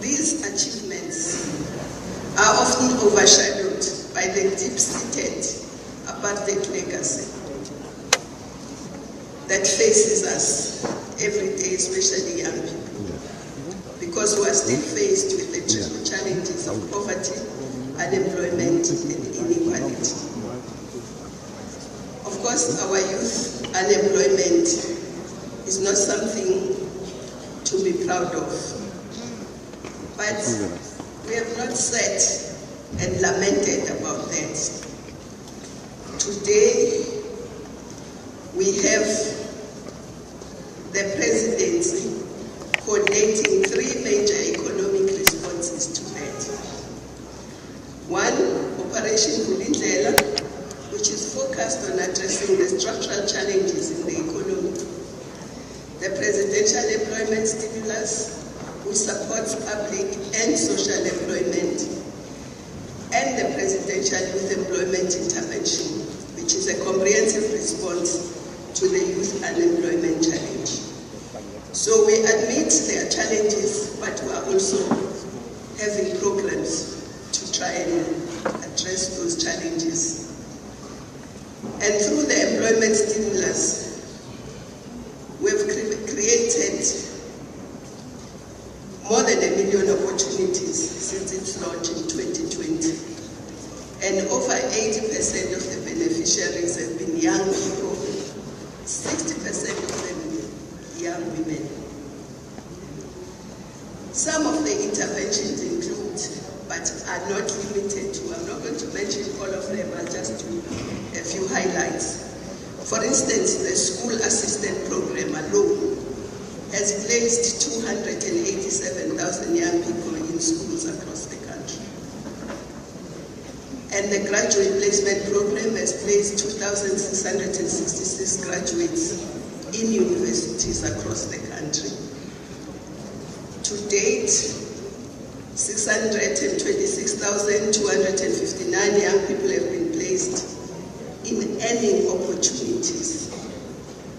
these achievements are often overshadowed by the deep-seated apartheid legacy that faces us every day, especially young people, because we are still faced with the triple challenges of poverty, unemployment, and inequality. Of course, our youth unemployment is not something to be proud of, but we have not sat and lamented about that. Today, we have the presidency coordinating three major economic responses to that. One, Operation Vulindlela, which is focused on addressing the structural challenges in the economy. The presidential employment stimulus, which supports public and social employment, and the presidential youth employment intervention, which is a comprehensive response to the youth unemployment challenge. So we admit there are challenges, but we are also having programs to try and address those challenges. And through the employment stimulus, we've created more than 1 million opportunities since its launch in 2020. And over 80% of the beneficiaries have been young people, 60% of them young women. Some of the interventions include, but are not limited to, I'm not going to mention all of them, I'll just do a few highlights. For instance, the school assistant program alone has placed 287,000 young people in schools across the country. And the graduate placement program has placed 2,666 graduates in universities across the country. To date, 626,259 young people have been placed in earning opportunities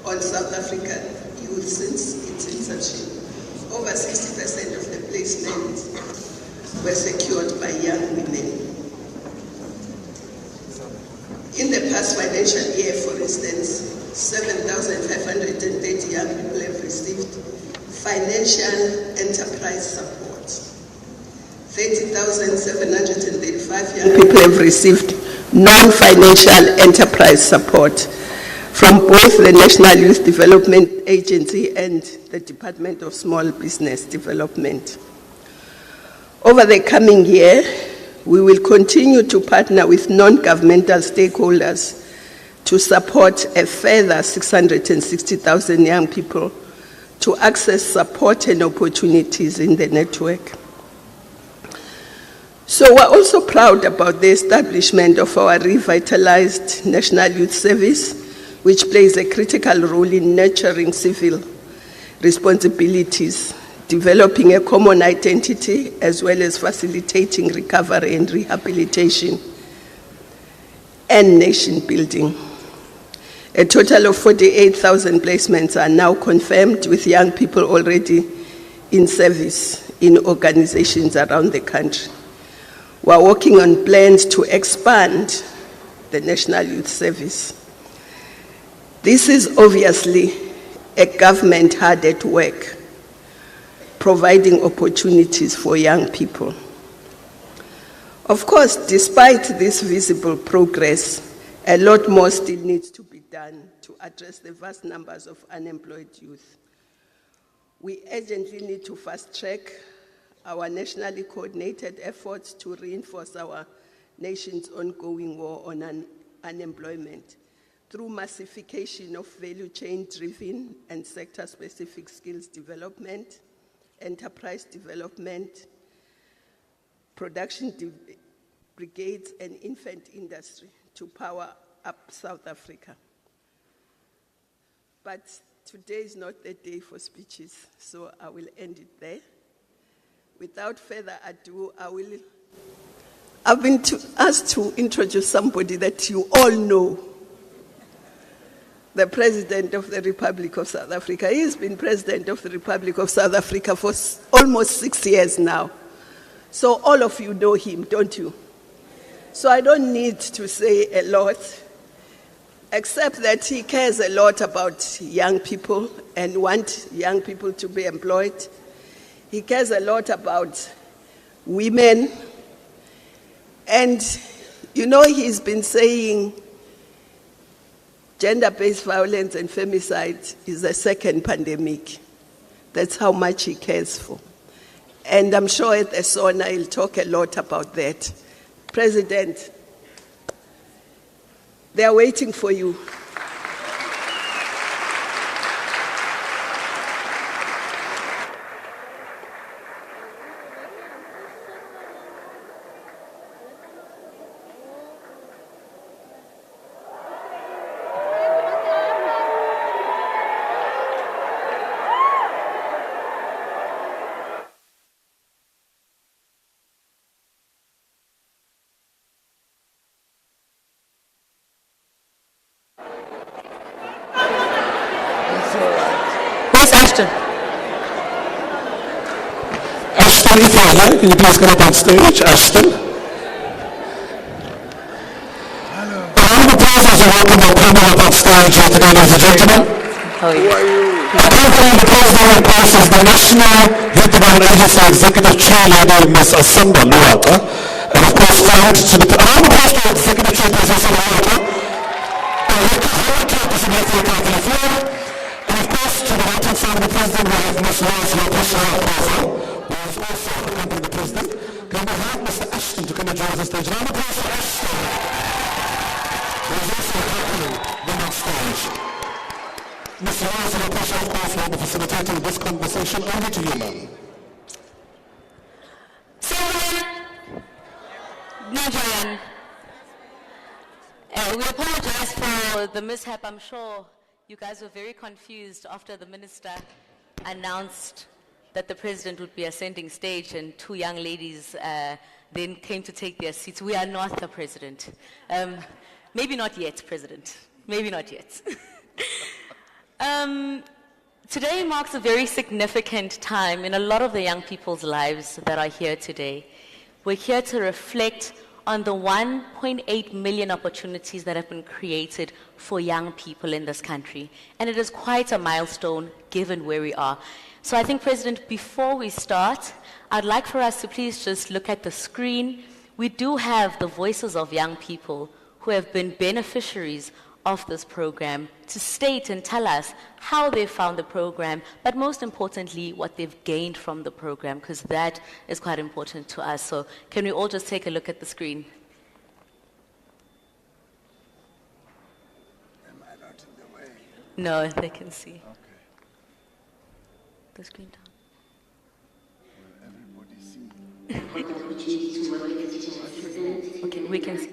on South African youth since its inception. Over 60% of the placements were secured by young women. In the past financial year, for instance, 7,530 young people have received financial enterprise support. 30,735 young people have received non-financial enterprise support from both the National Youth Development Agency and the Department of Small Business Development. Over the coming year, we will continue to partner with non-governmental stakeholders to support a further 660,000 young people to access support and opportunities in the network. So we're also proud about the establishment of our revitalized National Youth Service, which plays a critical role in nurturing civil responsibilities, developing a common identity, as well as facilitating recovery and rehabilitation and nation building. A total of 48,000 placements are now confirmed, with young people already in service in organizations around the country. We're working on plans to expand the National Youth Service. This is obviously a government hard at work, providing opportunities for young people. Of course, despite this visible progress, a lot more still needs to be done to address the vast numbers of unemployed youth. We urgently need to fast-track our nationally coordinated efforts to reinforce our nation's ongoing war on unemployment through massification of value chain-driven and sector-specific skills development, enterprise development, production brigades, and infant industry to power up South Africa. But today is not the day for speeches, so I will end it there. Without further ado, I've been asked to introduce somebody that you all know. the President of the Republic of South Africa. He's been President of the Republic of South Africa for almost 6 years now. So all of you know him, don't you? So I don't need to say a lot, except that he cares a lot about young people and wants young people to be employed. He cares a lot about women. And, you know, he's been saying gender-based violence and femicide is a second pandemic. That's how much he cares for. And I'm sure at the SONA he'll talk a lot about that. President, they are waiting for you. Ashton, if you're here, can you please come up on stage? Ashton. The honorable persons are welcome to come up on stage here today, ladies and gentlemen. How are you? Accompanying the president in course is the National Youth Development Agency Executive Chair Lady Ms. Asimba Luata. And of course, found to the honorable President Executive Chairperson Asimba Luata. And of course, to the right hand side of the president, we have Ms. Cyril Ramaphosa, who is also accompanying the president. Can we have Mr. Ashton to come and join us on stage? And honorable President Ashton, who is also accompanying them on stage. Mr. Ramaphosa, of course, will be facilitating this conversation. Over to you, ma'am. Nigerian. We apologize for the mishap. I'm sure you guys were very confused after the minister announced that the president would be ascending stage and two young ladies then came to take their seats. We are not the president. Maybe not yet, President. Maybe not yet. Today marks a very significant time in a lot of the young people's lives that are here today. We're here to reflect on the 1.8 million opportunities that have been created for young people in this country. And it is quite a milestone given where we are. So I think, President, before we start, I'd like for us to please just look at the screen. We do have the voices of young people who have been beneficiaries of this program to state and tell us how they found the program, but most importantly, what they've gained from the program, because that is quite important to us. So can we all just take a look at the screen? Am I not in the way? No, they can see. Okay. The screen down. Will everybody see? Okay, we can see.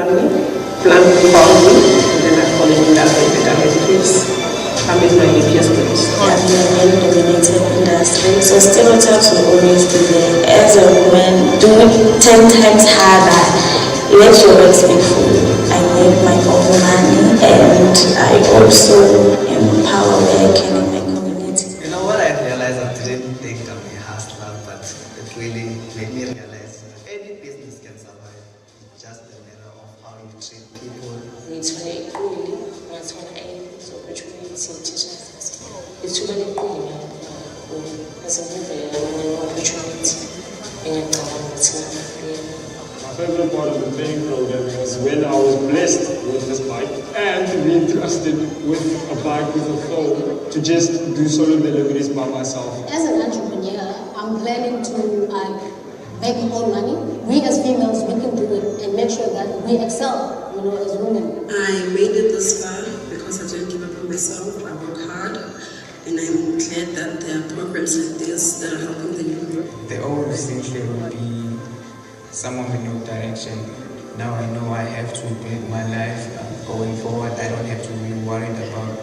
found me, and then I followed it up and I had please come in my APS place. Yeah, we are a male-dominated industry, so stereotypes will always be there. As a woman, do it 10 times harder. Let your work speak for you. I make my own money, and I also empower where I can in my community. You know what I realized? I didn't think I'm a hustler, but it really made me realize any business can survive. It's just a matter of how you treat people. Ngithole iquli, ngathola opportunity teachers. Ithuba lequli asengive opportunity engicabanga ukuthi ngafika. My favorite part of the training program was when I was blessed with this bike and being trusted with a bike with a phone to just do solo deliveries by myself. As an entrepreneur, I'm planning to make more money. We as females, we can do it and make sure that we excel, as women. I made it this far because I didn't give up on myself. I work hard, and I'm glad that there are programs like this that are helping the youth. The old thinking would be someone with no direction. Now I know I have to build my life going forward. I don't have to be worried about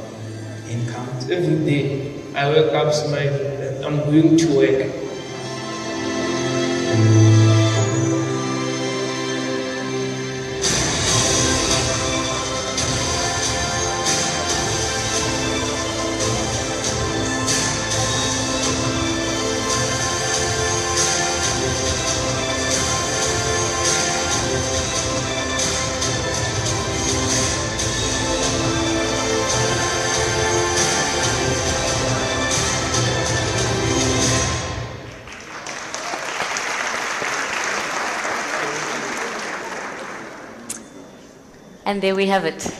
income. Every day I wake up smiling that I'm going to work. And there we have it.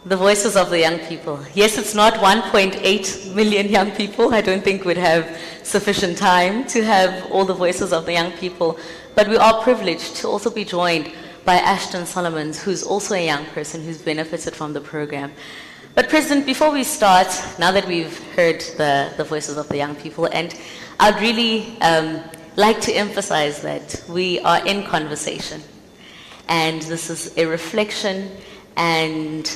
The voices of the young people. Yes, it's not 1.8 million young people. I don't think we'd have sufficient time to have all the voices of the young people. But we are privileged to also be joined by Ashton Solomons, who's also a young person who's benefited from the program. But President, before we start, now that we've heard the voices of the young people, and I'd really like to emphasize that we are in conversation. And this is a reflection, and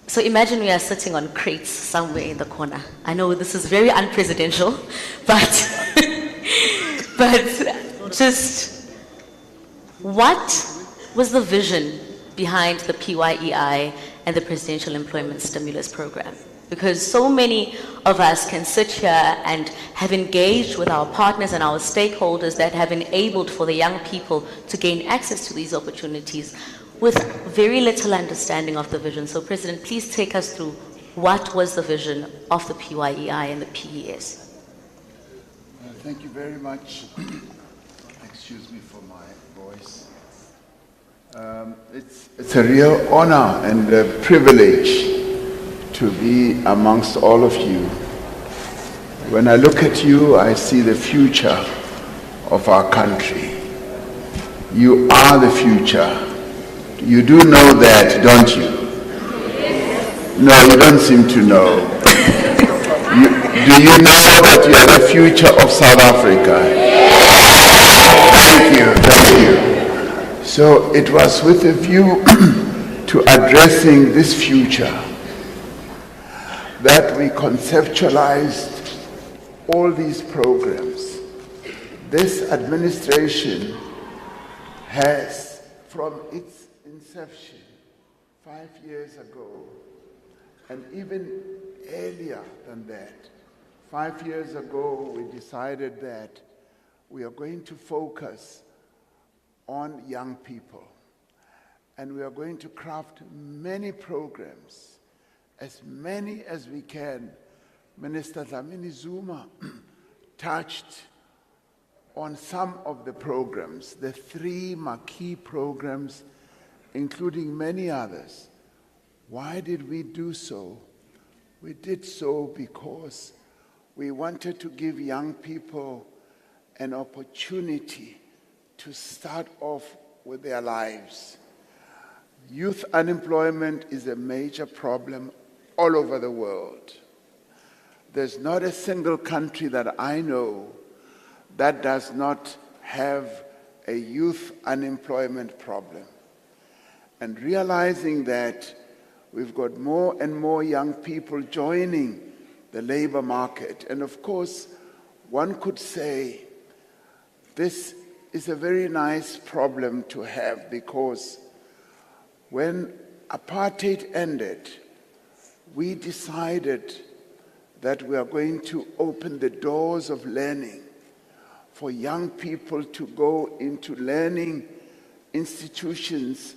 so imagine we are sitting on crates somewhere in the corner. I know this is very unpresidential, but just what was the vision behind the PYEI and the Presidential Employment Stimulus Program? Because so many of us can sit here and have engaged with our partners and our stakeholders that have enabled for the young people to gain access to these opportunities with very little understanding of the vision. So President, please take us through what was the vision of the PYEI and the PES. Thank you very much. Excuse me for my voice. It's a real honor and a privilege to be amongst all of you. When I look at you, I see the future of our country. You are the future. You do know that, don't you? No, you don't seem to know. Do you know that you are the future of South Africa? Thank you. So it was with a view to addressing this future that we conceptualized all these programs. This administration has, from its inception 5 years ago, and even earlier than that, 5 years ago, we decided that we are going to focus on young people, and we are going to craft many programs, as many as we can. Minister Dlamini Zuma touched on some of the programs, the 3 marquee programs, including many others. Why did we do so? We did so because we wanted to give young people an opportunity to start off with their lives. Youth unemployment is a major problem all over the world. There's not a single country that I know that does not have a youth unemployment problem. And realizing that we've got more and more young people joining the labor market. And of course, one could say this is a very nice problem to have, because when apartheid ended, we decided that we are going to open the doors of learning for young people to go into learning institutions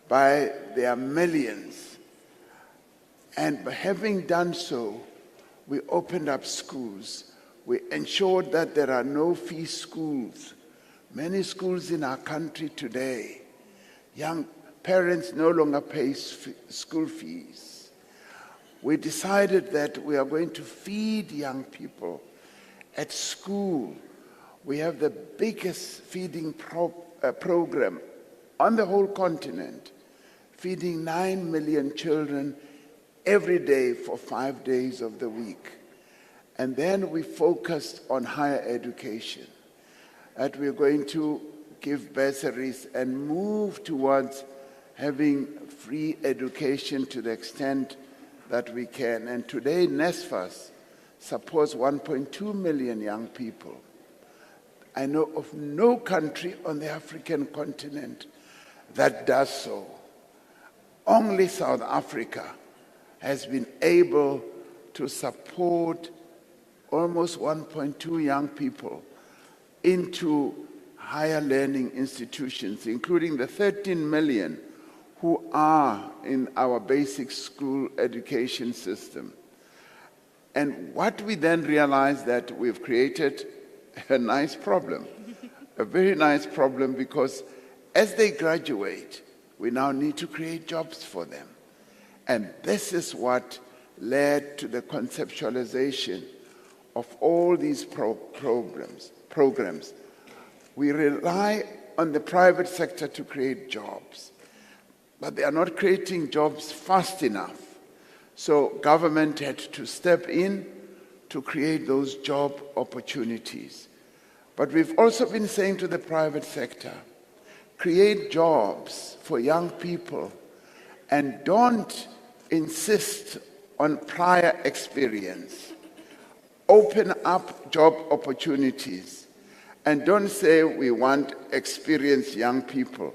by their millions. And by having done so, we opened up schools. We ensured that there are no-fee schools. Many schools in our country today, young parents no longer pay school fees. We decided that we are going to feed young people at school. We have the biggest feeding program on the whole continent, feeding 9 million children every day for 5 days of the week. And then we focused on higher education, that we're going to give bursaries and move towards having free education to the extent that we can. And today, NSFAS supports 1.2 million young people. I know of no country on the African continent that does so. Only South Africa has been able to support almost 1.2 young people into higher learning institutions, including the 13 million who are in our basic school education system. And what we then realized, that we've created a nice problem, a very nice problem, because as they graduate, we now need to create jobs for them. And this is what led to the conceptualization of all these programs. We rely on the private sector to create jobs, but they are not creating jobs fast enough. So government had to step in to create those job opportunities. But we've also been saying to the private sector, create jobs for young people and don't insist on prior experience. Open up job opportunities and don't say we want experienced young people,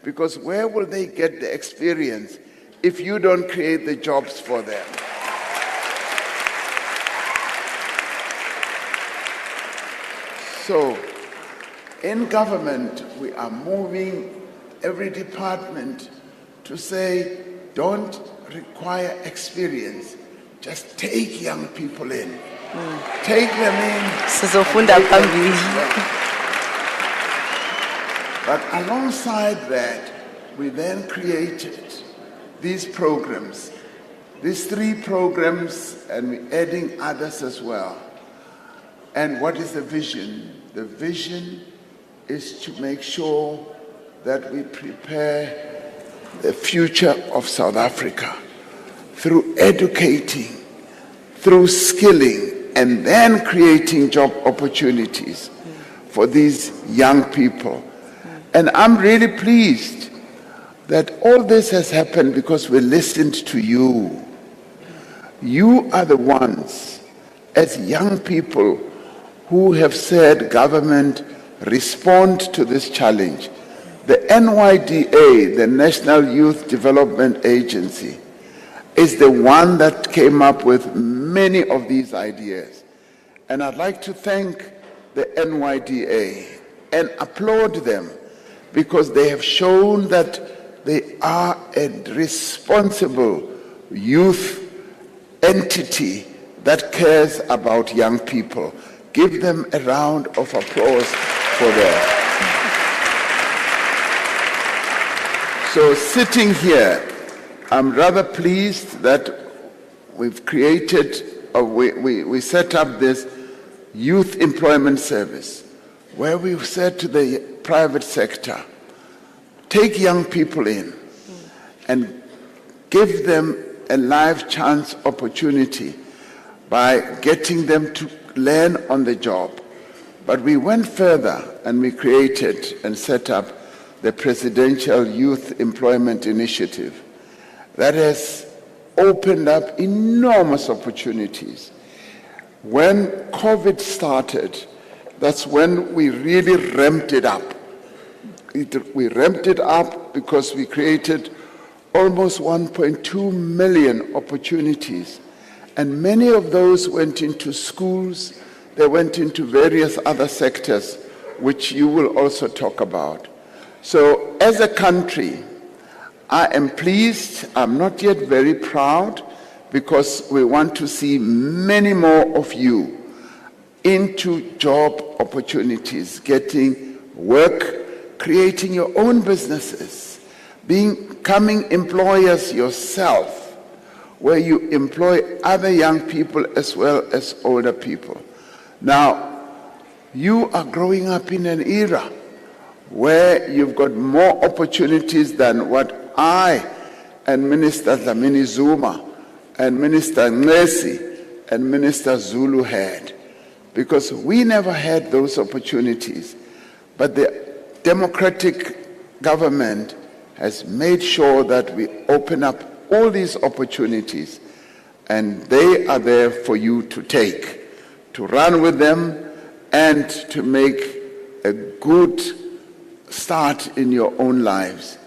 because where will they get the experience if you don't create the jobs for them? So, in government, we are moving every department to say, don't require experience, just take young people in. Take them in. But alongside that, we then created these programs, these 3 programs, and we're adding others as well. And what is the vision? The vision is to make sure that we prepare the future of South Africa through educating, through skilling, and then creating job opportunities for these young people. And I'm really pleased that all this has happened because we listened to you. You are the ones, as young people, who have said, government, respond to this challenge. The NYDA, the National Youth Development Agency, is the one that came up with many of these ideas. And I'd like to thank the NYDA and applaud them, because they have shown that they are a responsible youth entity that cares about young people. Give them a round of applause for that. So sitting here, I'm rather pleased that we've created, we set up this youth employment service, where we've said to the private sector, take young people in and give them a life chance opportunity by getting them to learn on the job. But we went further and we created and set up the Presidential Youth Employment Initiative that has opened up enormous opportunities. When COVID started, that's when we really ramped it up. We ramped it up because we created almost 1.2 million opportunities. And many of those went into schools, they went into various other sectors, which you will also talk about. So as a country, I am pleased, I'm not yet very proud, because we want to see many more of you into job opportunities, getting work, creating your own businesses, becoming employers yourself, where you employ other young people as well as older people. Now, you are growing up in an era where you've got more opportunities than what I and Minister Dlamini Zuma and Minister Nesi and Minister Zulu had, because we never had those opportunities. But the democratic government has made sure that we open up all these opportunities, and they are there for you to take, to run with them, and to make a good start in your own lives.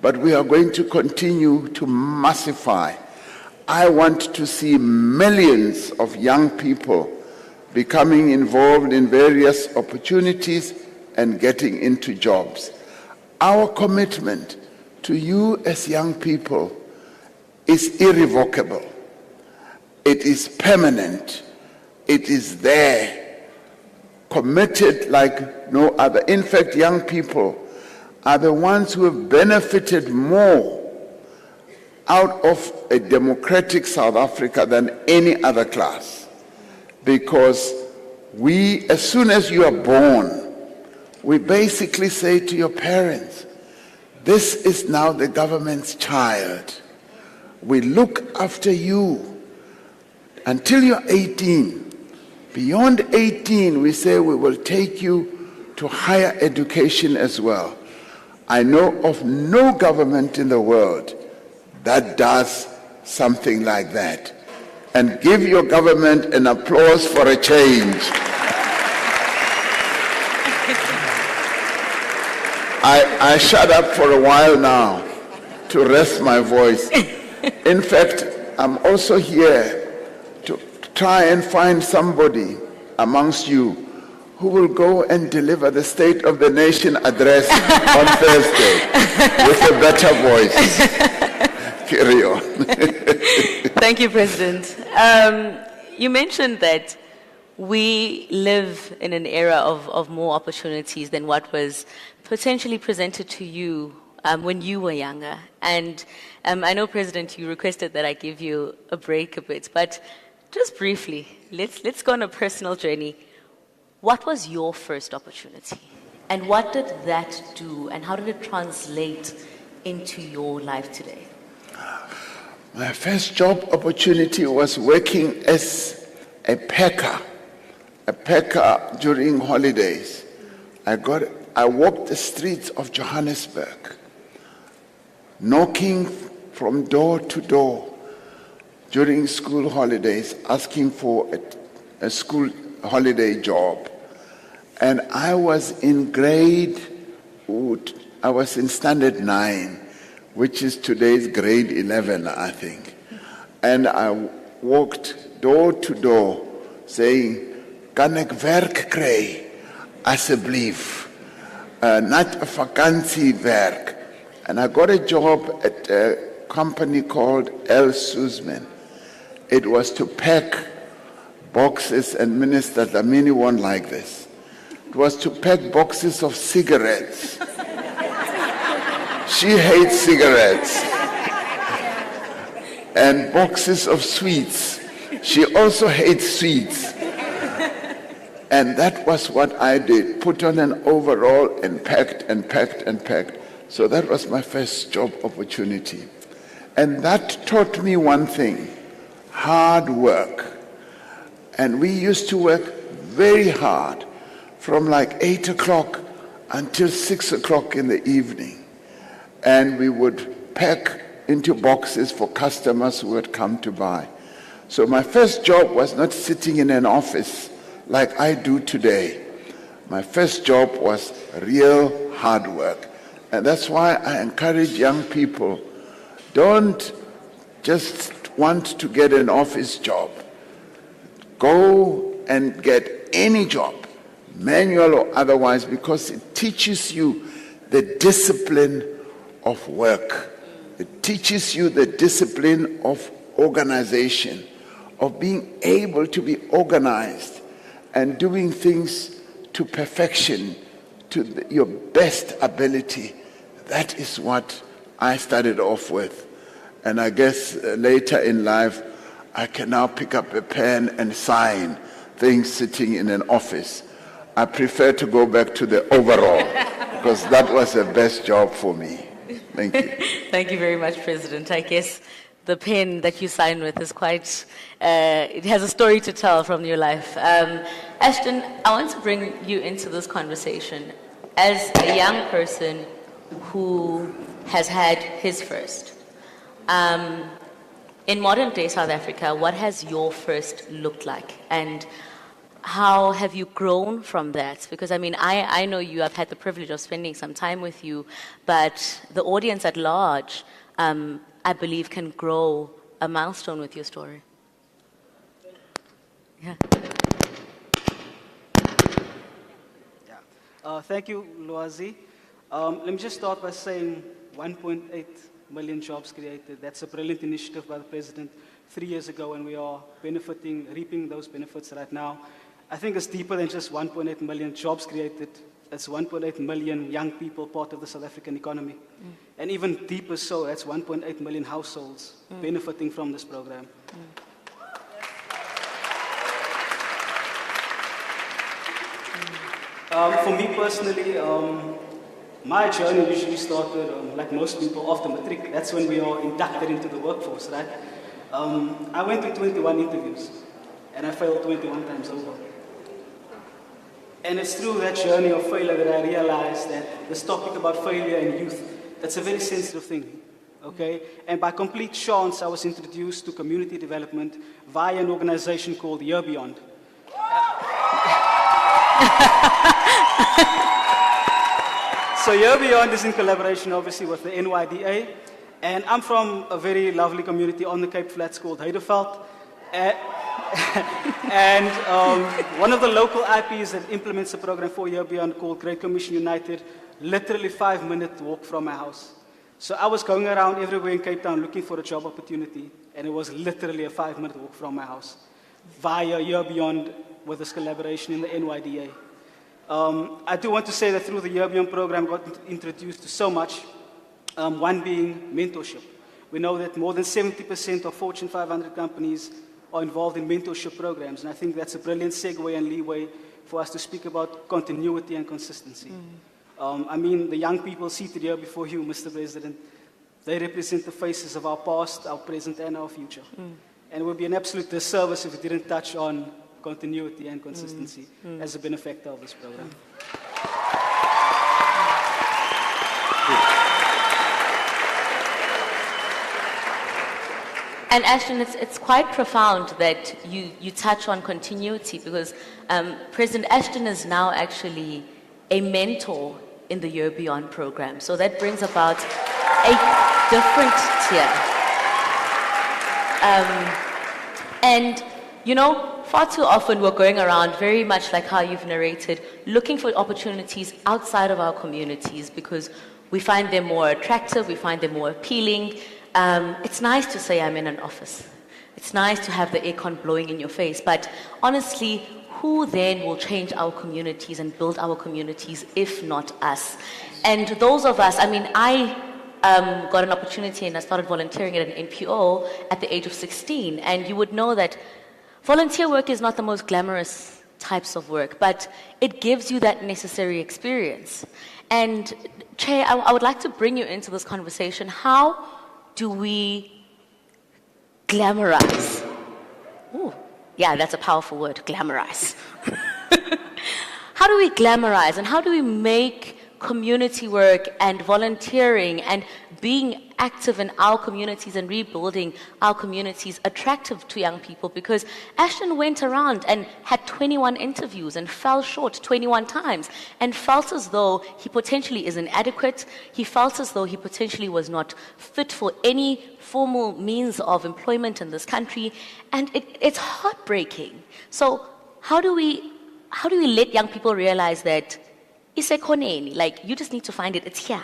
But we are going to continue to massify. I want to see millions of young people becoming involved in various opportunities and getting into jobs. Our commitment to you as young people is irrevocable. It is permanent. It is there, committed like no other. In fact, young people are the ones who have benefited more out of a democratic South Africa than any other class. Because we, as soon as you are born, we basically say to your parents, this is now the government's child. We look after you until you're 18. Beyond 18, we say we will take you to higher education as well. I know of no government in the world that does something like that. And give your government an applause for a change. I shut up for a while now to rest my voice. In fact, I'm also here to try and find somebody amongst you who will go and deliver the State of the Nation address on Thursday with a better voice. Carry on. Thank you, President. You mentioned that we live in an era of more opportunities than what was potentially presented to you when you were younger. And I know, President, you requested that I give you a break a bit, but just briefly, let's go on a personal journey. What was your first opportunity? And what did that do? And how did it translate into your life today? My first job opportunity was working as a packer during holidays. I walked the streets of Johannesburg, knocking from door to door during school holidays, asking for a school holiday job. And I was in standard 9, which is today's grade 11, I think. And I walked door to door saying, kan ek werk kry, asseblief, not a vakantie werk. And I got a job at a company called L. Suzman. It was to pack boxes, and Minister Dlamini won't like this. It was to pack boxes of cigarettes. She hates cigarettes. And boxes of sweets. She also hates sweets. And that was what I did. Put on an overall and packed and packed and packed. So that was my first job opportunity. And that taught me one thing: hard work. And we used to work very hard from like 8 o'clock until 6 o'clock in the evening. And we would pack into boxes for customers who had come to buy. So my first job was not sitting in an office like I do today. My first job was real hard work. And that's why I encourage young people, don't just want to get an office job. Go and get any job, manual or otherwise, because it teaches you the discipline of work. It teaches you the discipline of organization, of being able to be organized and doing things to perfection, to your best ability. That is what I started off with. And I guess later in life, I can now pick up a pen and sign things sitting in an office. I prefer to go back to the overall because that was the best job for me. Thank you. Thank you very much, President. I guess the pen that you sign with is quite, it has a story to tell from your life. Ashton, I want to bring you into this conversation. As a young person who has had his first, in modern day South Africa, what has your first looked like? And how have you grown from that? Because, I mean, I know you, I've had the privilege of spending some time with you, but the audience at large, I believe, can grow a milestone with your story. Yeah. Thank you, Loazi. Let me just start by saying 1.8 million jobs created. That's a brilliant initiative by the President 3 years ago, and we are benefiting, reaping those benefits right now. I think it's deeper than just 1.8 million jobs created. It's 1.8 million young people part of the South African economy. And even deeper so, that's 1.8 million households benefiting from this program. For me personally, my journey usually started, like most people, after matric. That's when we are inducted into the workforce, right? I went to 21 interviews, and I failed 21 times over. And it's through that journey of failure that I realized that this topic about failure in youth, that's a very sensitive thing, okay? And by complete chance, I was introduced to community development via an organization called Year Beyond. So Year Beyond is in collaboration, obviously, with the NYDA. And I'm from a very lovely community on the Cape Flats called Heideveld. And one of the local IPs that implements the program for Year Beyond, called Great Commission United, literally 5-minute walk from my house. So I was going around everywhere in Cape Town looking for a job opportunity, and it was literally a 5-minute walk from my house via Year Beyond with this collaboration in the NYDA. I do want to say that through the Year Beyond program, I got introduced to so much, one being mentorship. We know that more than 70% of Fortune 500 companies are involved in mentorship programs, and I think that's a brilliant segue and leeway for us to speak about continuity and consistency. I mean, the young people seated here before you, Mr. President, they represent the faces of our past, our present, and our future. And it would be an absolute disservice if we didn't touch on continuity and consistency as a benefactor of this program. And Ashton, it's quite profound that you touch on continuity, because President Ashton is now actually a mentor in the Year Beyond program. So that brings about a different tier. And, you know, far too often we're going around, very much like how you've narrated, looking for opportunities outside of our communities because we find them more attractive, we find them more appealing. It's nice to say I'm in an office. It's nice to have the aircon blowing in your face, but honestly, who then will change our communities and build our communities if not us? And those of us, I mean, I got an opportunity and I started volunteering at an NPO at the age of 16, and you would know that volunteer work is not the most glamorous types of work, but it gives you that necessary experience. And Che, I would like to bring you into this conversation. How do we glamorize? Ooh, yeah, that's a powerful word, glamorize. How how do we glamorize and how do we make community work and volunteering and being active in our communities and rebuilding our communities attractive to young people? Because Ashton went around and had 21 interviews and fell short 21 times and felt as though he potentially is inadequate. He felt as though he potentially was not fit for any formal means of employment in this country. And it's heartbreaking. So how do we let young people realize that isekhoneni, like, you just need to find it, it's here.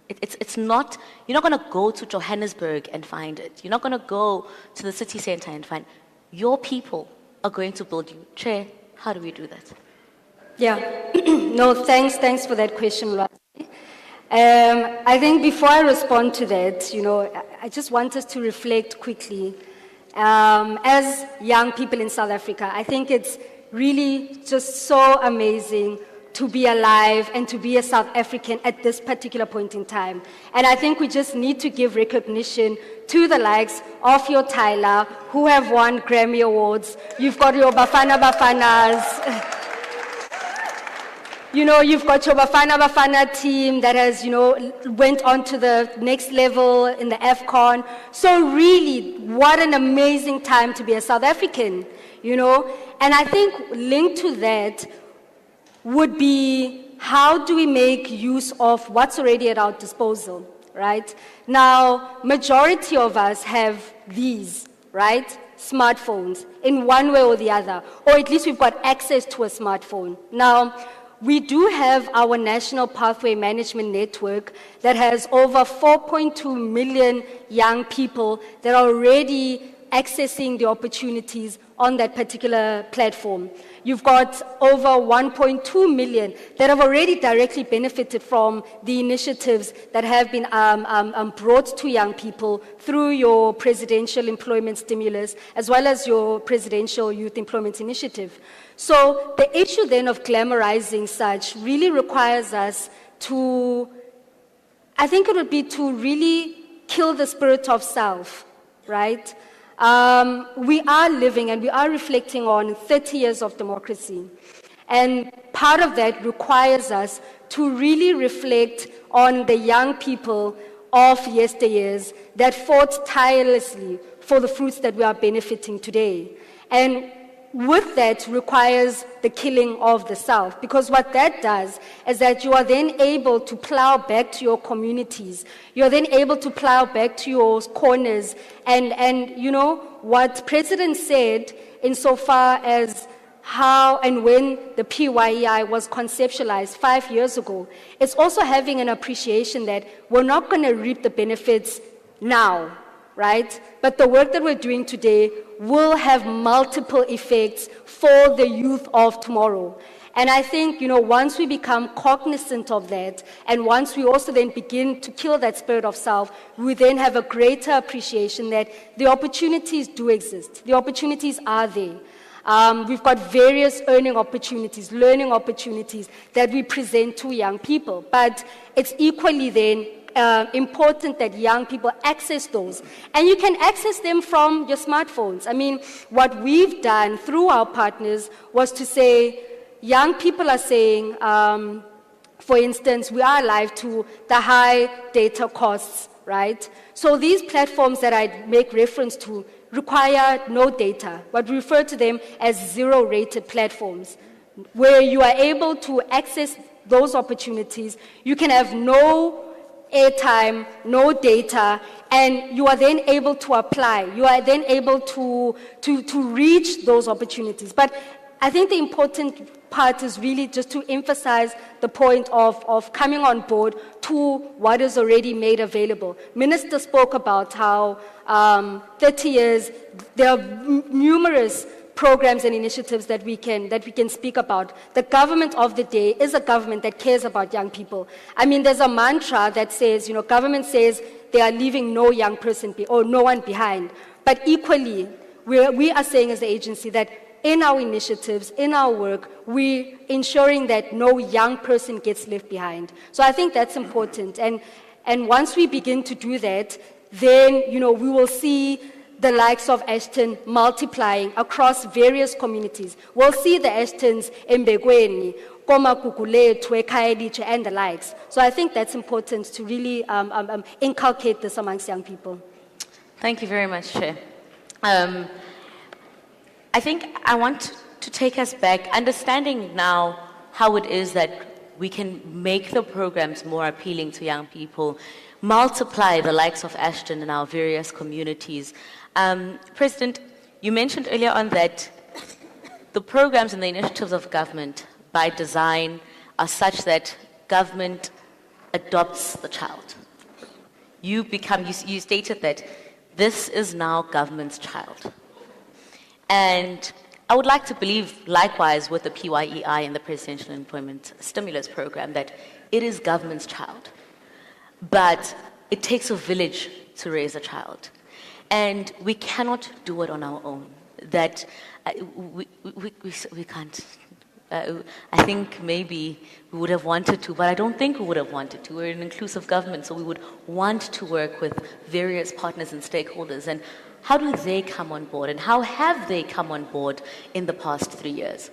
It's not, you're not going to go to Johannesburg and find it. You're not going to go to the city center and find it. Your people are going to build you. Chair, how do we do that? Yeah, no, thanks for that question, Lwazi. I think before I respond to that, I just want us to reflect quickly. As young people in South Africa, I think it's really just so amazing to be alive and to be a South African at this particular point in time. And I think we just need to give recognition to the likes of your Tyler, who have won Grammy Awards. You've got your Bafana Bafanas. You've got your Bafana Bafana team that has, went on to the next level in the AFCON. So really, what an amazing time to be a South African, And I think linked to that would be, how do we make use of what's already at our disposal, right? Now, majority of us have these, right? Smartphones, in one way or the other, or at least we've got access to a smartphone. Now, we do have our National Pathway Management Network that has over 4.2 million young people that are already accessing the opportunities on that particular platform. You've got over 1.2 million that have already directly benefited from the initiatives that have been brought to young people through your presidential employment stimulus, as well as your presidential youth employment initiative. So the issue then of glamorizing such really requires us to, I think it would be to really kill the spirit of self, right? We are living and we are reflecting on 30 years of democracy. And part of that requires us to really reflect on the young people of yesteryears that fought tirelessly for the fruits that we are benefiting today. And with that requires the killing of the self, because what that does is that you are then able to plow back to your communities. You're then able to plow back to your corners. And what President said insofar as how and when the PYEI was conceptualized 5 years ago, it's also having an appreciation that we're not going to reap the benefits now, right? But the work that we're doing today will have multiple effects for the youth of tomorrow. And I think, once we become cognizant of that, and once we also then begin to kill that spirit of self, we then have a greater appreciation that the opportunities do exist. The opportunities are there. We've got various earning opportunities, learning opportunities that we present to young people. But it's equally then important that young people access those. And you can access them from your smartphones. I mean, what we've done through our partners was to say, young people are saying, for instance, we are alive to the high data costs, right? So these platforms that I make reference to require no data, but we refer to them as zero-rated platforms, where you are able to access those opportunities. You can have no airtime, no data, and you are then able to apply. You are then able to reach those opportunities. But I think the important part is really just to emphasize the point of coming on board to what is already made available. Minister spoke about how 30 years, there are numerous programs and initiatives that we can speak about. The government of the day is a government that cares about young people. I mean, there's a mantra that says, government says they are leaving no young person or no one behind. But equally, we are saying as the agency that in our initiatives, in our work, we're ensuring that no young person gets left behind. So I think that's important. And once we begin to do that, then, we will see the likes of Ashton multiplying across various communities. We'll see the Ashtons in Begweni, Komakukulethu, Ekaediche, and the likes. So I think that's important to really inculcate this amongst young people. Thank you very much, Chair. I think I want to take us back, understanding now how it is that we can make the programs more appealing to young people, multiply the likes of Ashton in our various communities. President, you mentioned earlier on that the programs and the initiatives of government by design are such that government adopts the child. You stated that this is now government's child. And I would like to believe, likewise, with the PYEI and the Presidential Employment Stimulus Program, that it is government's child. But it takes a village to raise a child. And we cannot do it on our own. That we can't. I think maybe we would have wanted to, but I don't think we would have wanted to. We're an inclusive government, so we would want to work with various partners and stakeholders. And how do they come on board, and how have they come on board in the past 3 years?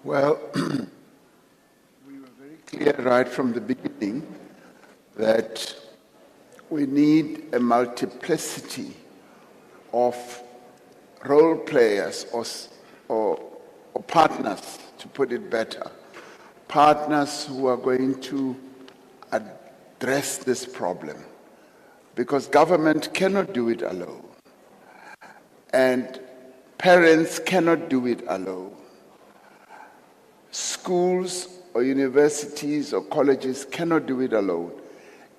Well, we were very clear right from the beginning that we need a multiplicity of role players or partners, to put it better, partners who are going to address this problem. Because government cannot do it alone. And parents cannot do it alone. Schools or universities or colleges cannot do it alone.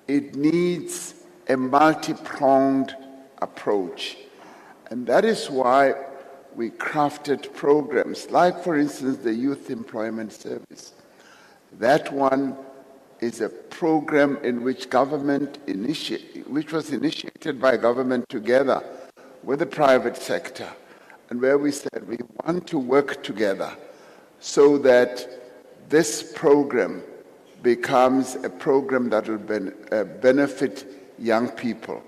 It needs a multi-pronged approach. And that is why we crafted programs, like, for instance, the Youth Employment Service. That one is a program in which which was initiated by government together with the private sector, and where we said we want to work together so that this program becomes a program that will benefit young people.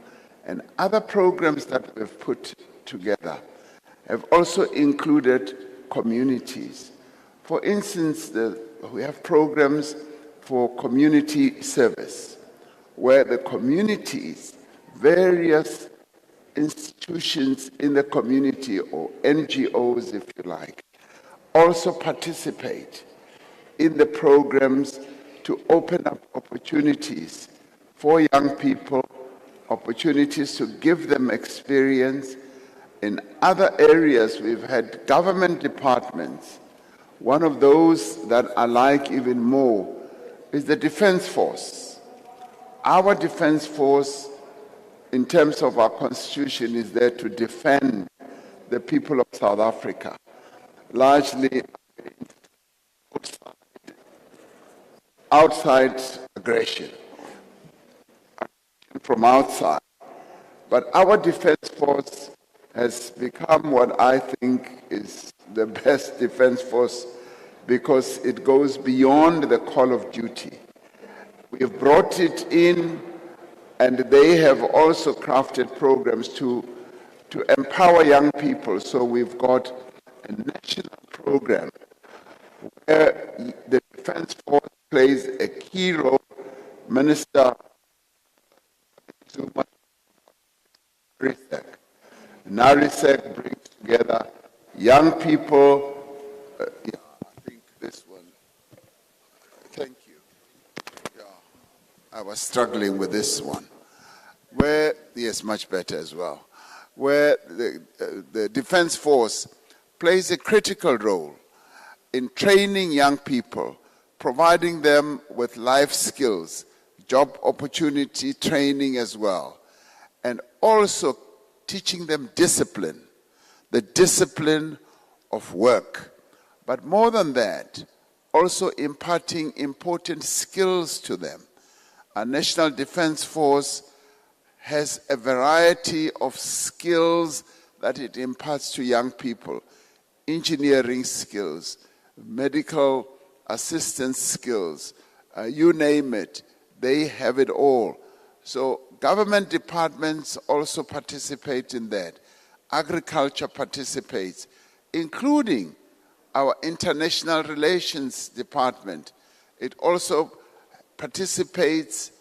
And other programs that we've put together have also included communities. For instance, we have programs for community service, where the communities, various institutions in the community, or NGOs, if you like, also participate in the programs to open up opportunities for young people, opportunities to give them experience. In other areas, we've had government departments. One of those that I like even more is the Defense Force. Our Defense Force, in terms of our constitution, is there to defend the people of South Africa, largely outside aggression, from outside. But our Defense Force has become what I think is the best defense force, because it goes beyond the call of duty. We've brought it in, and they have also crafted programs to empower young people. So we've got a national program where the Defense Force plays a key role. Minister Zuma, NARISEC brings together young people. I think this one. Thank you. Yeah, I was struggling with this one. Where, yes, much better as well. Where the Defense Force plays a critical role in training young people, providing them with life skills, job opportunity training as well, and also teaching them discipline, the discipline of work. But more than that, also imparting important skills to them. Our National Defense Force has a variety of skills that it imparts to young people. Engineering skills, medical assistance skills, you name it, they have it all. So government departments also participate in that. Agriculture participates, including our international relations department. It also participates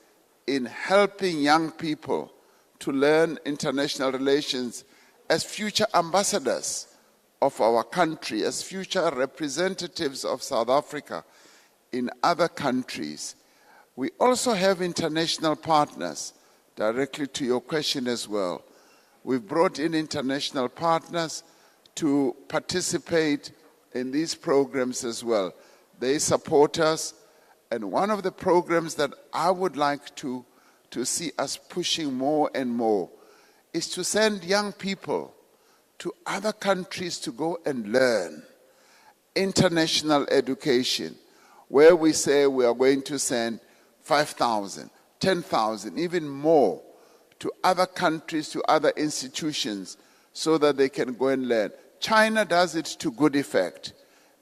in helping young people to learn international relations as future ambassadors of our country, as future representatives of South Africa in other countries. We also have international partners, directly to your question as well. We've brought in international partners to participate in these programs as well. They support us, and one of the programs that I would like to see us pushing more and more is to send young people to other countries to go and learn international education, where we say we are going to send 5,000, 10,000, even more to other countries, to other institutions, so that they can go and learn. China does it to good effect.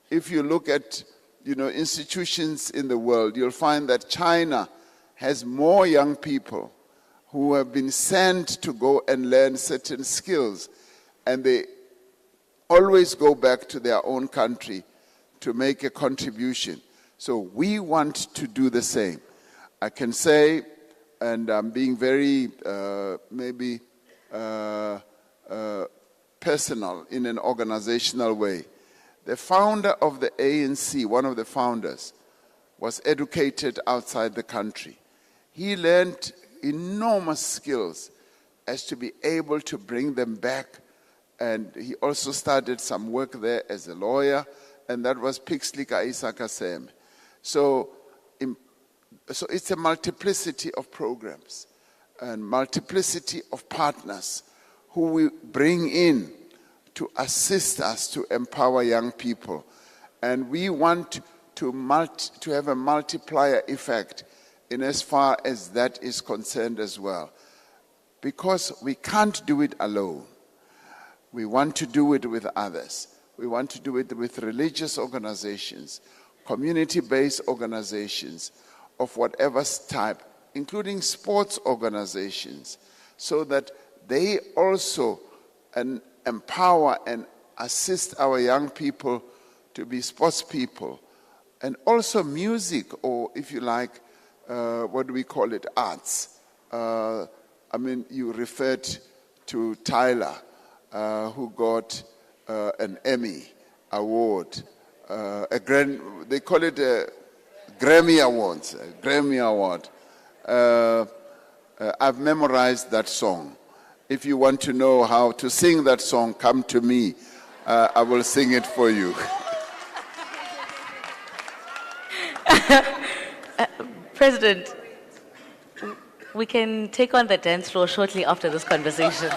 If you look at, institutions in the world, you'll find that China has more young people who have been sent to go and learn certain skills, and they always go back to their own country to make a contribution. So we want to do the same. I can say, and I'm being very personal in an organizational way, the founder of the ANC, one of the founders, was educated outside the country. He learned enormous skills as to be able to bring them back, and he also started some work there as a lawyer, and that was Pixley Kaisa Kasem. So it's a multiplicity of programs and multiplicity of partners who we bring in to assist us to empower young people. And we want to have a multiplier effect in as far as that is concerned as well. Because we can't do it alone. We want to do it with others. We want to do it with religious organizations, community-based organizations of whatever type, including sports organizations, so that they also empower and assist our young people to be sports people. And also music, or if you like, what do we call it, arts. You referred to Tyler, who got an Emmy award, they call it a Grammy Award. I've memorized that song. If you want to know how to sing that song, come to me. I will sing it for you. President, we can take on the dance floor shortly after this conversation.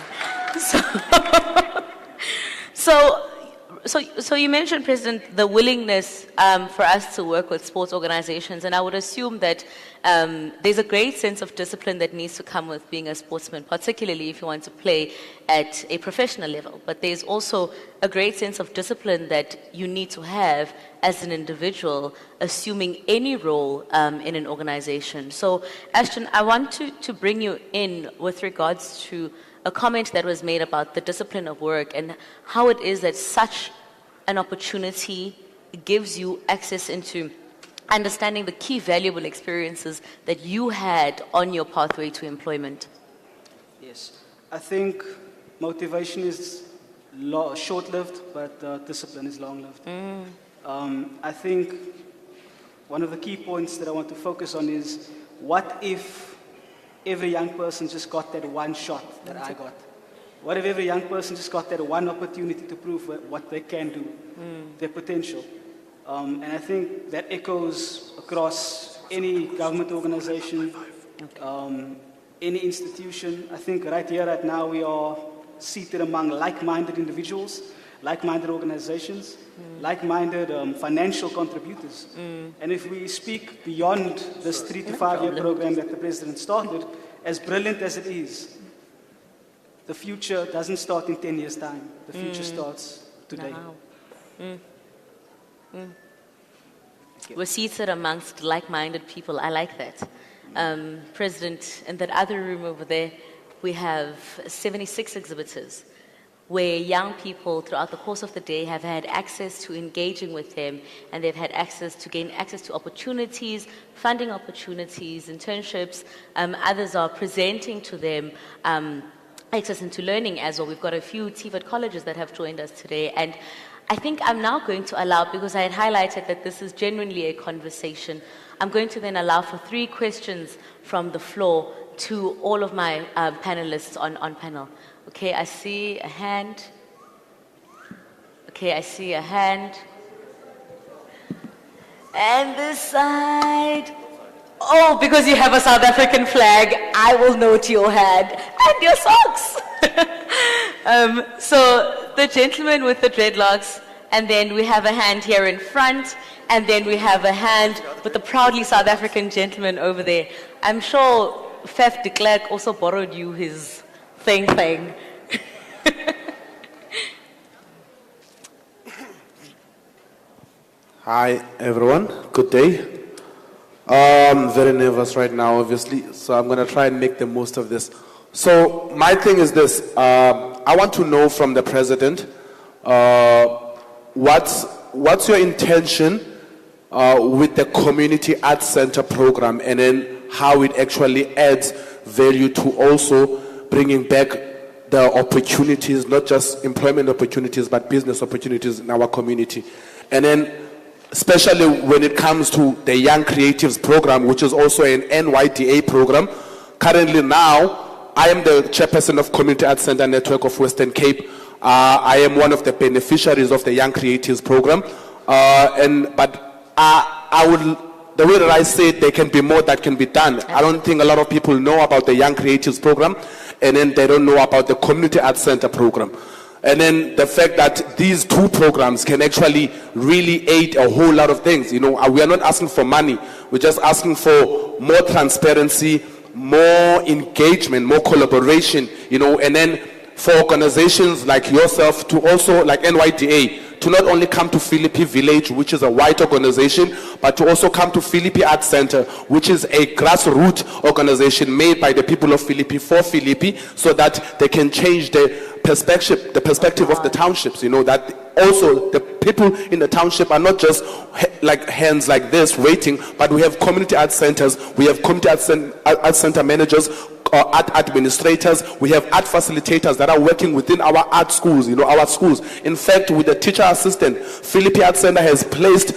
So you mentioned, President, the willingness for us to work with sports organizations, and I would assume that there's a great sense of discipline that needs to come with being a sportsman, particularly if you want to play at a professional level. But there's also a great sense of discipline that you need to have as an individual, assuming any role in an organization. So, Ashton, I want to bring you in with regards to a comment that was made about the discipline of work and how it is that such an opportunity gives you access into understanding the key valuable experiences that you had on your pathway to employment. Yes, I think motivation is short-lived, but discipline is long-lived. I think one of the key points that I want to focus on is, what if every young person just got that one shot that I got? What if every young person just got that one opportunity to prove what they can do, their potential? And I think that echoes across any government organization, any institution. I think right here, right now, we are seated among like-minded individuals, like-minded organizations, like-minded financial contributors. And if we speak beyond this 3 to 5 year program that the President started, as brilliant as it is, the future doesn't start in 10 years' time. The future starts today. We're seated amongst like-minded people. I like that. President, in that other room over there, we have 76 exhibitors where young people throughout the course of the day have had access to engaging with them, and they've had access to gain access to opportunities, funding opportunities, internships. Others are presenting to them access into learning as well. We've got a few TVET colleges that have joined us today, and I think I'm now going to allow, because I had highlighted that this is genuinely a conversation, I'm going to then allow for 3 questions from the floor to all of my panelists on panel. Okay, I see a hand. Okay, I see a hand. And this side. Oh, because you have a South African flag, I will note your hand and your socks. So the gentleman with the dreadlocks, and then we have a hand here in front, and then we have a hand with the proudly South African gentleman over there. I'm sure Fef de Klerk also borrowed you his thing. Hi everyone, good day. I'm very nervous right now, obviously, so I'm going to try and make the most of this. So my thing is this, I want to know from the president, what's your intention with the Community Arts Center program, and then how it actually adds value to also bringing back the opportunities, not just employment opportunities, but business opportunities in our community. And then especially when it comes to the Young Creatives program, which is also an NYDA program. Currently now, I am the chairperson of Community Arts Center Network of Western Cape. I am one of the beneficiaries of the Young Creatives program. The way that I say it, there can be more that can be done. I don't think a lot of people know about the Young Creatives program, and then they don't know about the Community Arts Center program. And then the fact that these 2 programs can actually really aid a whole lot of things. You know, we are not asking for money. We're just asking for more transparency, more engagement, more collaboration, you know, and then for organizations like yourself to also, like NYDA, to not only come to Philippi Village, which is a white organization, but to also come to Philippi Arts Center, which is a grassroots organization made by the people of Philippi for Philippi, so that they can change the perspective of the townships, you know, that also the people in the township are not just like hands like this waiting, but we have community arts centers, we have community arts center managers, art administrators, we have art facilitators that are working within our art schools, you know, our schools. In fact, with the teacher assistant, Philippi Arts Center has placed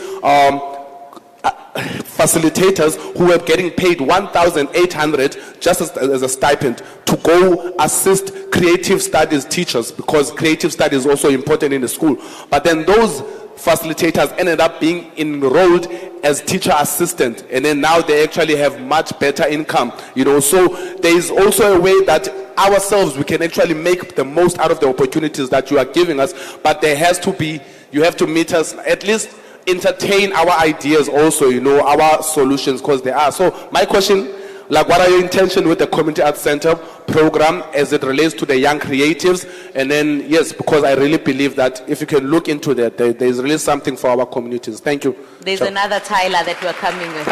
facilitators who are getting paid 1,800 just as a stipend to go assist creative studies teachers, because creative studies is also important in the school. But then those facilitators ended up being enrolled as teacher assistant, and then now they actually have much better income, you know. So there is also a way that ourselves we can actually make the most out of the opportunities that you are giving us, but there has to be, you have to meet us, at least entertain our ideas also, you know, our solutions, because they are. So my question, like, what are your intentions with the Community Arts Center program as it relates to the young creatives? And then, yes, because I really believe that if you can look into that, there's really something for our communities. Thank you. There's another Tyler that we're coming with.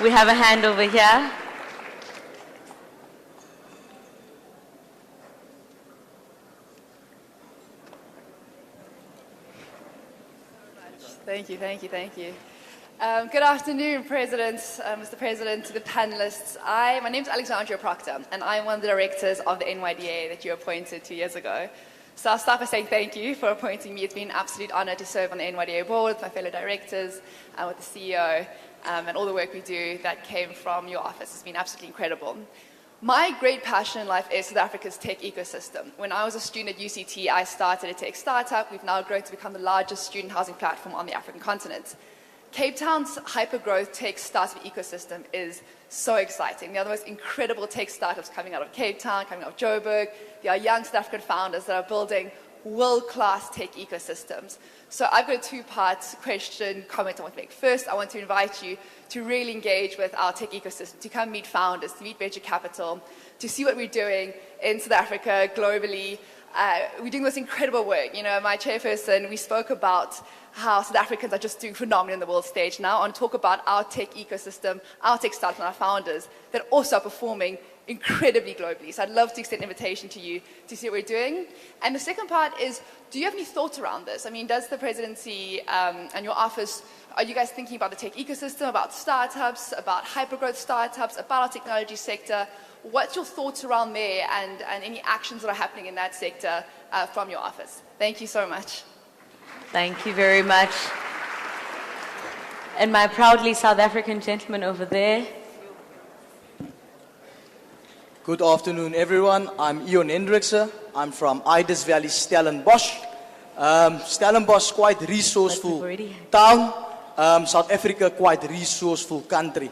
We have a hand over here. Thank you. Good afternoon, President, Mr. President, to the panelists. My name is Alexandria Proctor, and I'm one of the directors of the NYDA that you appointed 2 years ago. So I'll start by saying thank you for appointing me. It's been an absolute honor to serve on the NYDA board with my fellow directors, with the CEO, and all the work we do that came from your office has been absolutely incredible. My great passion in life is South Africa's tech ecosystem. When I was a student at UCT, I started a tech startup. We've now grown to become the largest student housing platform on the African continent. Cape Town's hyper-growth tech startup ecosystem is so exciting. There are the most incredible tech startups coming out of Cape Town, coming out of Joburg. There are young South African founders that are building world-class tech ecosystems. So I've got a 2-part question, comment I want to make. First, I want to invite you to really engage with our tech ecosystem, to come meet founders, to meet venture capital, to see what we're doing in South Africa, globally, we're doing this incredible work. You know, my chairperson, we spoke about how South Africans are just doing phenomenal on the world stage now. I want to talk about our tech ecosystem, our tech startups and our founders that also are performing incredibly globally. So I'd love to extend an invitation to you to see what we're doing. And the second part is, do you have any thoughts around this? I mean, does the presidency and your office, are you guys thinking about the tech ecosystem, about startups, about hypergrowth startups, about our technology sector? What's your thoughts around there and any actions that are happening in that sector from your office? Thank you so much. Thank you very much. And my proudly South African gentleman over there. Good afternoon, everyone. I'm Ion Hendrikse. I'm from Ides Valley, Stellenbosch. Stellenbosch, quite resourceful town. South Africa, quite resourceful country.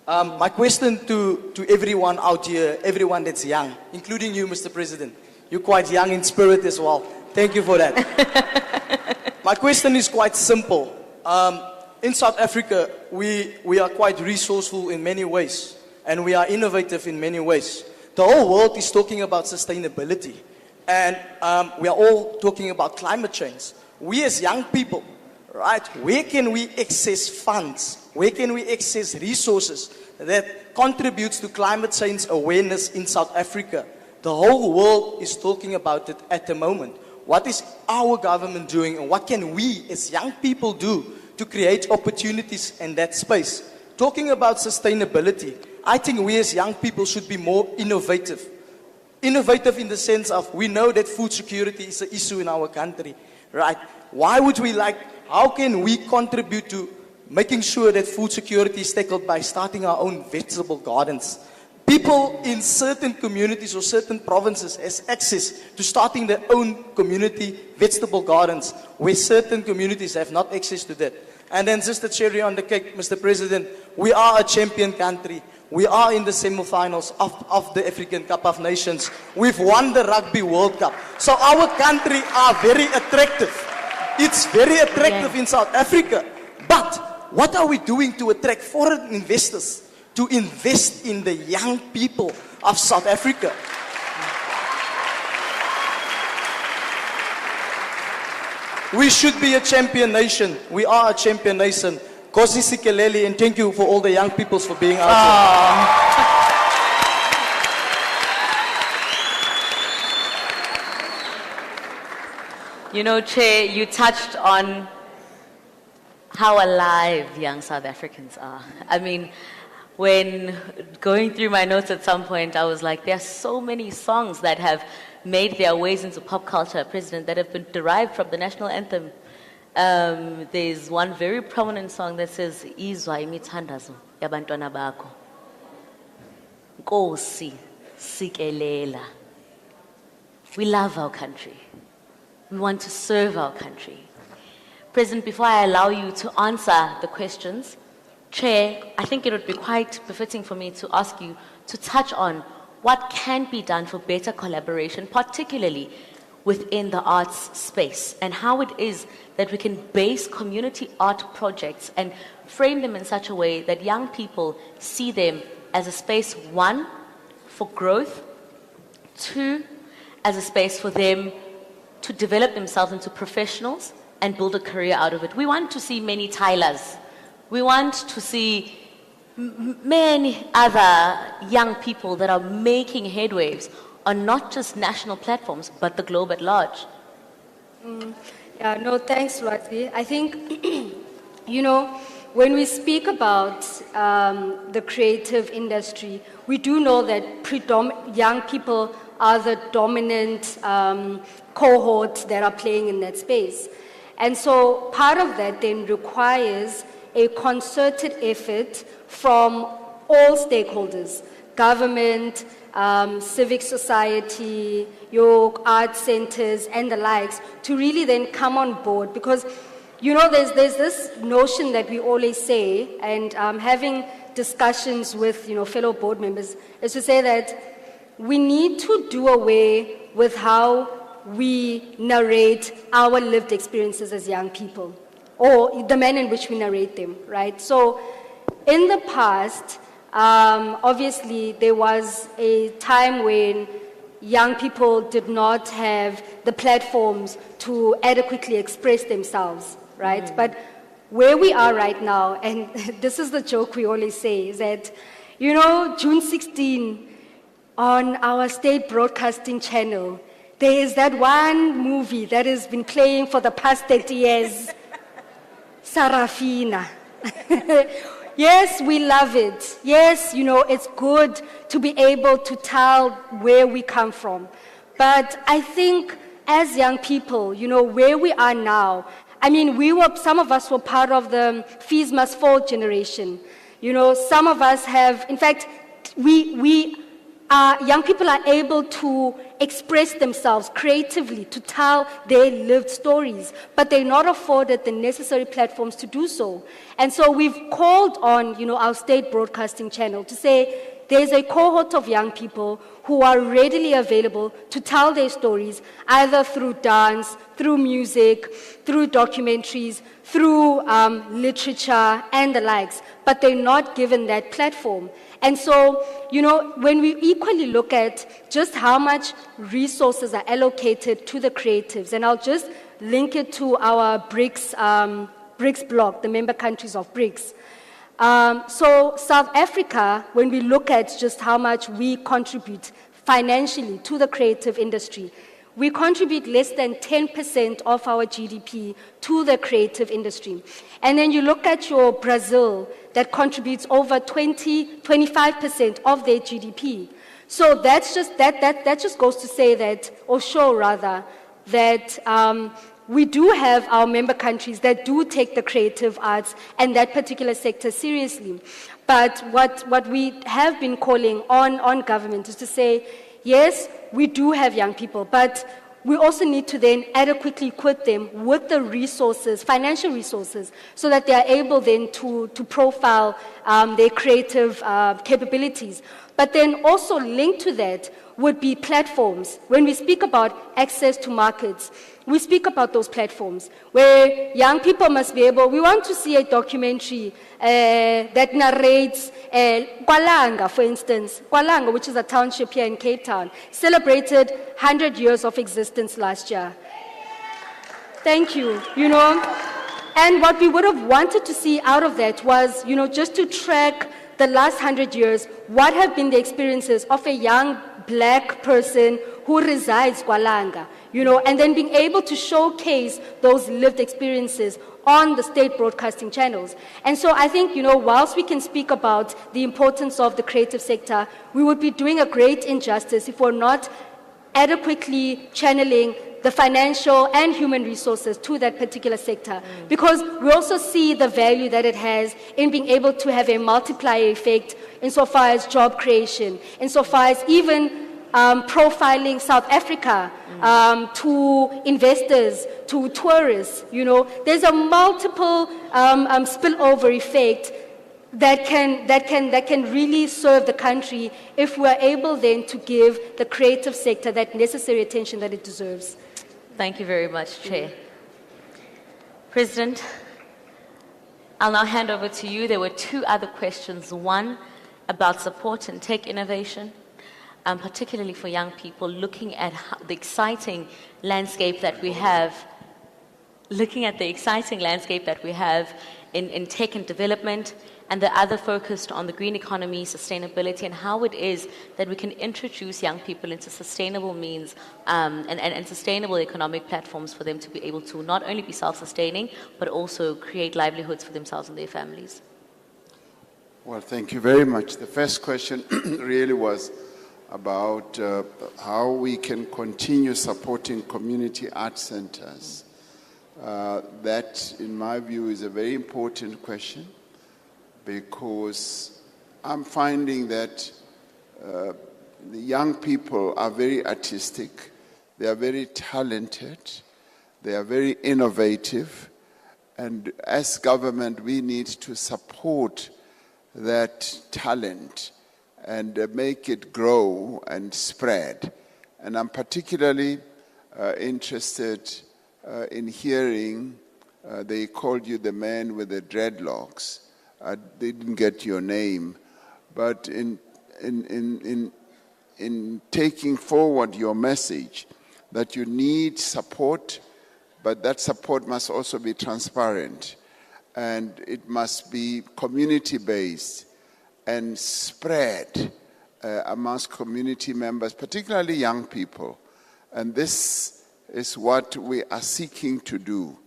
My question to everyone out here, everyone that's young, including you, Mr. President. You're quite young in spirit as well. Thank you for that. My question is quite simple. In South Africa, we are quite resourceful in many ways, and we are innovative in many ways. The whole world is talking about sustainability, and we are all talking about climate change. We as young people, right, where can we access funds? Where can we access resources that contributes to climate change awareness in South Africa? The whole world is talking about it at the moment. What is our government doing, and what can we as young people do to create opportunities in that space? Talking about sustainability, I think we as young people should be more innovative. Innovative in the sense of, we know that food security is an issue in our country, right? Why would we how can we contribute to making sure that food security is tackled by starting our own vegetable gardens? People in certain communities or certain provinces has access to starting their own community vegetable gardens, where certain communities have not access to that. And then just the cherry on the cake, Mr. President, we are a champion country. We are in the semi-finals of the African Cup of Nations. We've won the Rugby World Cup. So our country are very attractive. It's very attractive in South Africa. But what are we doing to attract foreign investors to invest in the young people of South Africa? We should be a champion nation. We are a champion nation. Kosi Sikeleli, and thank you for all the young people for being out here. You know, Chair, you touched on how alive young South Africans are. I mean, when going through my notes at some point, I was like, there are so many songs that have made their ways into pop culture, President, that have been derived from the national anthem. There's one very prominent song that says, Izwa imithandazo yabantwana bakho. Nkosi sikelela. We love our country. We want to serve our country. President, before I allow you to answer the questions, Chair, I think it would be quite befitting for me to ask you to touch on what can be done for better collaboration, particularly within the arts space, and how it is that we can base community art projects and frame them in such a way that young people see them as a space, one, for growth, two, as a space for them to develop themselves into professionals and build a career out of it. We want to see many Tylers. We want to see many other young people that are making headwaves on not just national platforms, but the globe at large. Yeah, no, thanks, Lwati. I think, you know, when we speak about the creative industry, we do know that young people are the dominant cohort that are playing in that space. And so part of that then requires a concerted effort from all stakeholders, government, civic society, your art centers, and the likes, to really then come on board. Because, you know, there's this notion that we always say, and having discussions with, you know, fellow board members, is to say that we need to do away with how we narrate our lived experiences as young people, or the manner in which we narrate them, right? So, in the past, obviously, there was a time when young people did not have the platforms to adequately express themselves, right? But where we are right now, and this is the joke we always say, is that, you know, June 16, on our state broadcasting channel, there is that one movie that has been playing for the past 30 years, Sarafina. Yes, we love it. Yes, you know, it's good to be able to tell where we come from. But I think as young people, you know, where we are now, I mean, some of us were part of the Fees Must Fall generation. You know, some of us have, in fact, young people are able to express themselves creatively, to tell their lived stories, but they're not afforded the necessary platforms to do so. And so we've called on, you know, our state broadcasting channel to say there's a cohort of young people who are readily available to tell their stories, either through dance, through music, through documentaries, through literature and the likes, but they're not given that platform. And so, you know, when we equally look at just how much resources are allocated to the creatives, and I'll just link it to our BRICS bloc, the member countries of BRICS. So South Africa, when we look at just how much we contribute financially to the creative industry, we contribute less than 10% of our GDP to the creative industry. And then you look at your Brazil, that contributes over 25% of their GDP. So that just goes to say that, or show rather, that we do have our member countries that do take the creative arts and that particular sector seriously. But what we have been calling on government is to say, yes, we do have young people, but we also need to then adequately equip them with the resources, financial resources, so that they are able then to profile their creative capabilities. But then also linked to that would be platforms. When we speak about access to markets, we speak about those platforms where young people must be able, we want to see a documentary that narrates Kwalanga, for instance. Kwalanga, which is a township here in Cape Town, celebrated 100 years of existence last year. Thank you, you know. And what we would have wanted to see out of that was, you know, just to track the last 100 years, what have been the experiences of a young black person who resides Kwalanga, you know, and then being able to showcase those lived experiences on the state broadcasting channels. And so I think, you know, whilst we can speak about the importance of the creative sector, we would be doing a great injustice if we're not adequately channeling the financial and human resources to that particular sector. Because we also see the value that it has in being able to have a multiplier effect insofar as job creation, insofar as even profiling South Africa to investors, to tourists. You know, there's a multiple spillover effect that can really serve the country if we're able then to give the creative sector that necessary attention that it deserves. Thank you very much, Chair. President, I'll now hand over to you. There were two other questions. One about support and tech innovation, particularly for young people, looking at the exciting landscape that we have, in tech and development, and the other focused on the green economy, sustainability, and how it is that we can introduce young people into sustainable means and sustainable economic platforms for them to be able to not only be self-sustaining, but also create livelihoods for themselves and their families. Well, thank you very much. The first question really was about how we can continue supporting community art centers. That, in my view, is a very important question, because I'm finding that the young people are very artistic, they are very talented, they are very innovative, and as government we need to support that talent and make it grow and spread. And I'm particularly interested in hearing, they called you the man with the dreadlocks. I didn't get your name, but in in taking forward your message that you need support, but that support must also be transparent, and it must be community-based and spread amongst community members, particularly young people. And this is what we are seeking to do.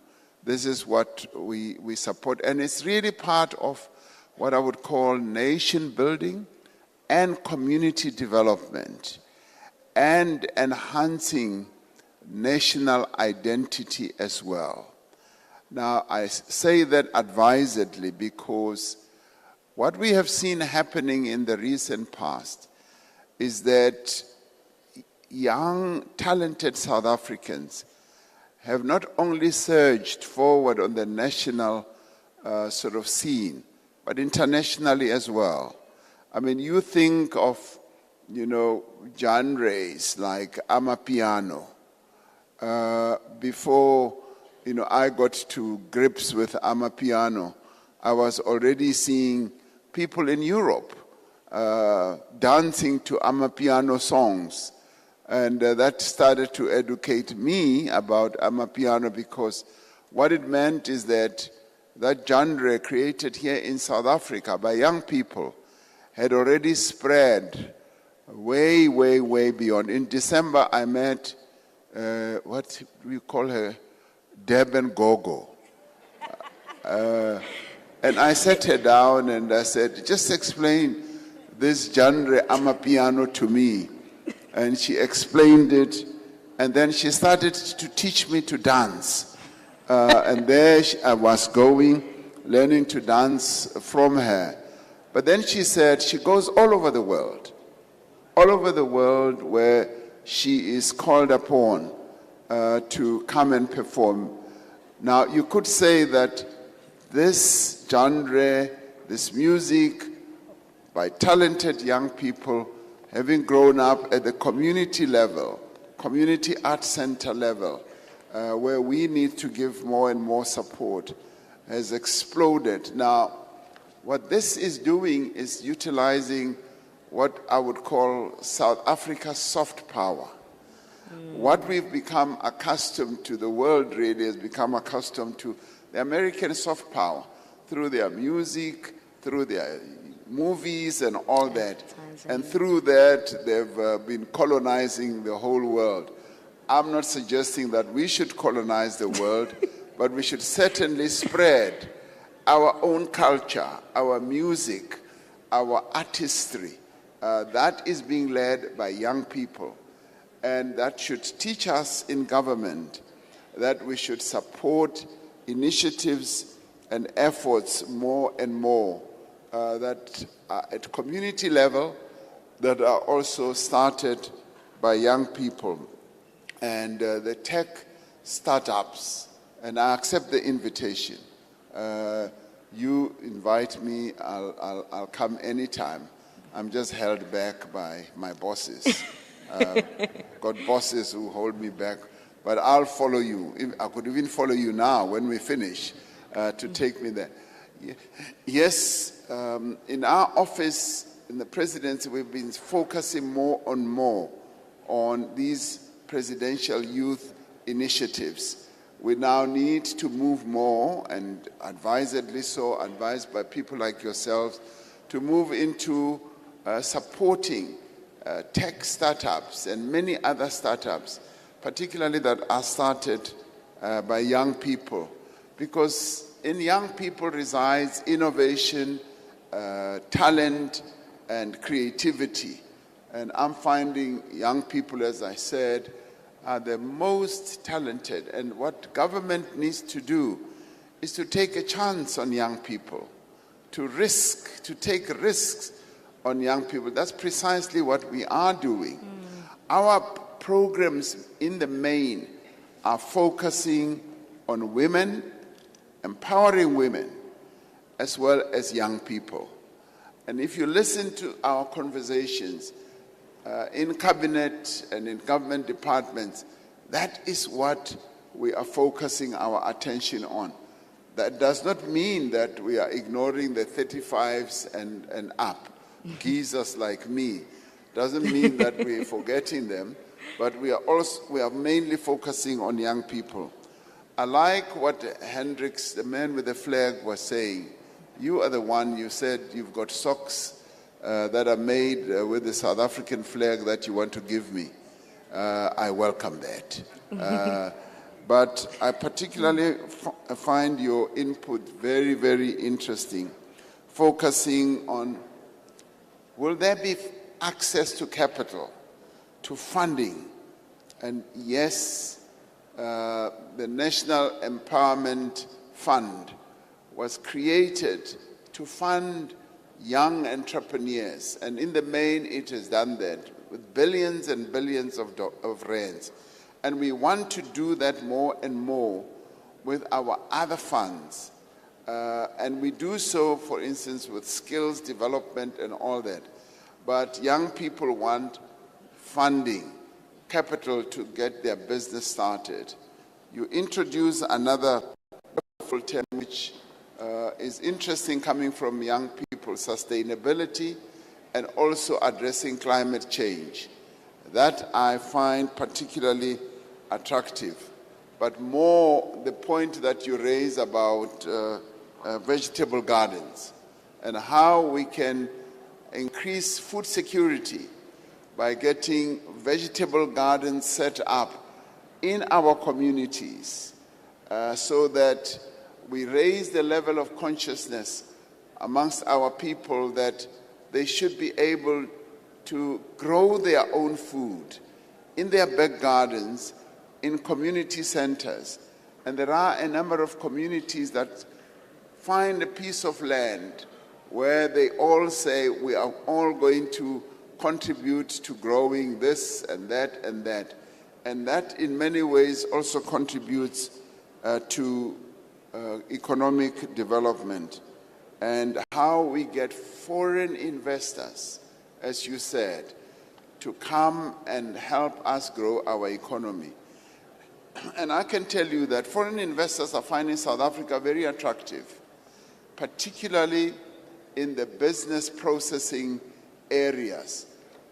This is what we support. And it's really part of what I would call nation building and community development and enhancing national identity as well. Now, I say that advisedly because what we have seen happening in the recent past is that young, talented South Africans have not only surged forward on the national sort of scene, but internationally as well. I mean, you think of, genres like Amapiano. Before, I got to grips with Amapiano, I was already seeing people in Europe dancing to Amapiano songs. And that started to educate me about Amapiano, because what it meant is that that genre created here in South Africa by young people had already spread way, way, way beyond. In December, I met, what do you call her? Deben Gogo. And I sat her down and I said, just explain this genre Amapiano to me. And she explained it, and then she started to teach me to dance. And there I was going, learning to dance from her. But then she said she goes all over the world where she is called upon to come and perform. Now, you could say that this genre, this music by talented young people, having grown up at the community level, community art center level, where we need to give more and more support, has exploded. Now, what this is doing is utilizing what I would call South Africa's soft power. What we've become accustomed to, the world really has become accustomed to the American soft power through their music, through their movies and all that. And through that, they've been colonizing the whole world. I'm not suggesting that we should colonize the world, but we should certainly spread our own culture, our music, our artistry. That is being led by young people. And that should teach us in government that we should support initiatives and efforts more and more that are at community level, that are also started by young people. And the tech startups, and I accept the invitation. You invite me, I'll come anytime. I'm just held back by my bosses. Got bosses who hold me back, but I'll follow you. I could even follow you now when we finish to take me there. Yes, in our office, in the presidency, we've been focusing more on these presidential youth initiatives. We now need to move more, and advisedly so, advised by people like yourselves, to move into supporting tech startups and many other startups, particularly that are started by young people. Because in young people resides innovation, talent, and creativity. And I'm finding young people, as I said, are the most talented. And what government needs to do is to take a chance on young people, to take risks on young people. That's precisely what we are doing. Our programs in the main are focusing on women, empowering women, as well as young people. And if you listen to our conversations in cabinet and in government departments, that is what we are focusing our attention on. That does not mean that we are ignoring the 35s and up, geezers like me. Doesn't mean that we're forgetting them, but we are mainly focusing on young people. I like what Hendricks, the man with the flag, was saying. You are the one, you said you've got socks that are made with the South African flag that you want to give me. I welcome that. But I particularly find your input very, very interesting, focusing on, will there be access to capital, to funding? And yes, the National Empowerment Fund was created to fund young entrepreneurs, and in the main it has done that with billions and billions of rands. And we want to do that more and more with our other funds. And we do so, for instance, with skills development and all that. But young people want funding, capital to get their business started. You introduce another wonderful term which is interesting coming from young people, sustainability, and also addressing climate change. That I find particularly attractive. But more the point that you raise about vegetable gardens and how we can increase food security by getting vegetable gardens set up in our communities so that we raise the level of consciousness amongst our people that they should be able to grow their own food in their back gardens, in community centers. And there are a number of communities that find a piece of land where they all say, we are all going to contribute to growing this and that and that. And that in many ways also contributes to economic development. And how we get foreign investors, as you said, to come and help us grow our economy. And I can tell you that foreign investors are finding South Africa very attractive, particularly in the business processing areas,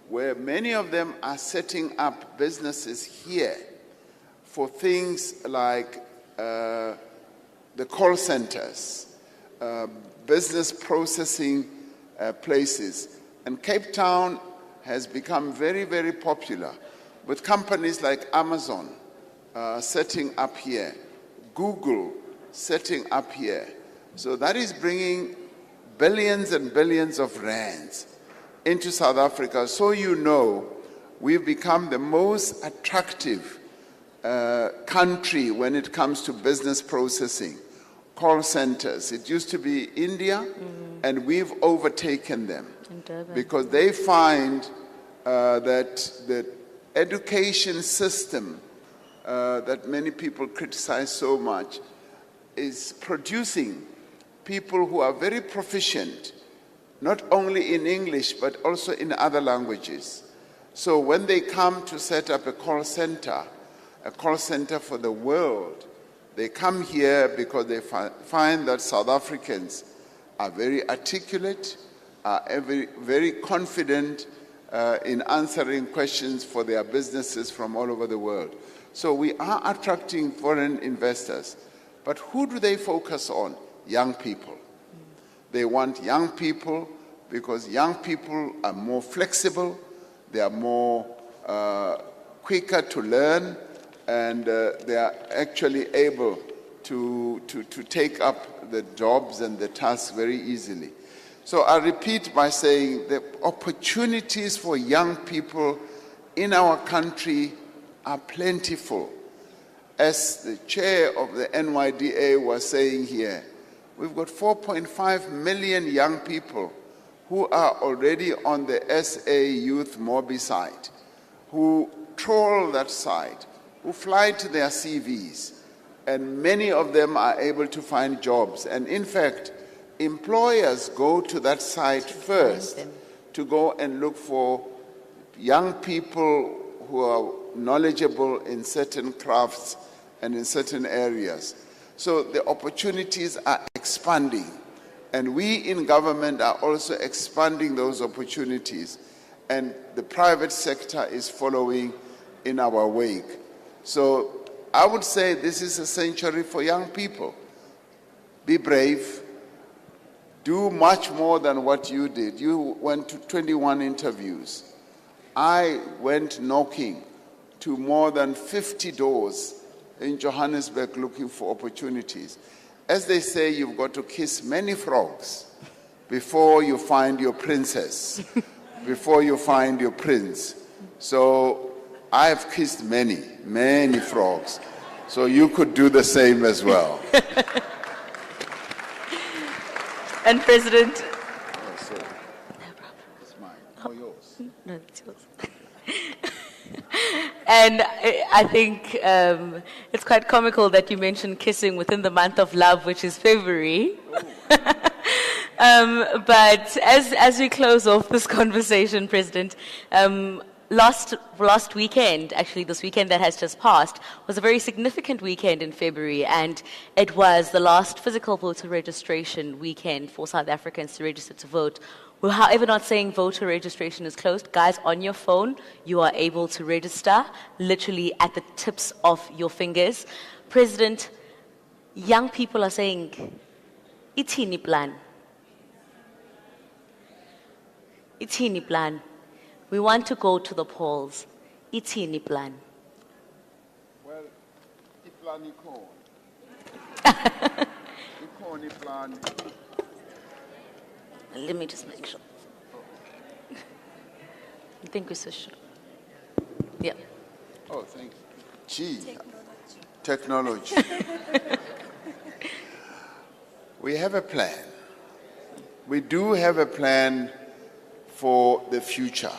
where many of them are setting up businesses here for things like the call centers, business processing places. And Cape Town has become very, very popular with companies like Amazon setting up here, Google setting up here. So that is bringing billions and billions of rands into South Africa. So you know, we've become the most attractive country when it comes to business processing, call centers. It used to be India, and we've overtaken them because they find that the education system that many people criticize so much is producing people who are very proficient, not only in English, but also in other languages. So when they come to set up a call center for the world, they come here because they find that South Africans are very articulate, are very confident in answering questions for their businesses from all over the world. So we are attracting foreign investors. But who do they focus on? Young people. They want young people because young people are more flexible, they are more quicker to learn, and they are actually able to take up the jobs and the tasks very easily. So I repeat by saying the opportunities for young people in our country are plentiful. As the chair of the NYDA was saying here, we've got 4.5 million young people who are already on the SA Youth Mobi site, who troll that site, who fly to their CVs, and many of them are able to find jobs. And in fact, employers go to that site first to go and look for young people who are knowledgeable in certain crafts and in certain areas. So the opportunities are expanding, and we in government are also expanding those opportunities. and the private sector is following in our wake. So I would say this is a century for young people. Be brave. Do much more than what you did. You went to 21 interviews. I went knocking to more than 50 doors in Johannesburg looking for opportunities. As they say, you've got to kiss many frogs before you find your princess, before you find your prince. So I've kissed many, many frogs. So you could do the same as well. And President. Oh, sorry. It's mine. Oh, yours. No, it's yours. And I think it's quite comical that you mentioned kissing within the month of love, which is February. But as we close off this conversation, President, last weekend, actually this weekend that has just passed, was a very significant weekend in February, and it was the last physical voter registration weekend for South Africans to register to vote. We're, however, not saying voter registration is closed. Guys, on your phone, you are able to register literally at the tips of your fingers. President, young people are saying, "Ithini plan. Ithini plan. We want to go to the polls. Ithini plan." Well, iplan iplan. Let me just make sure. I think we're so sure. Yeah. Oh, thank you. Gee. Technology. We have a plan. We do have a plan for the future.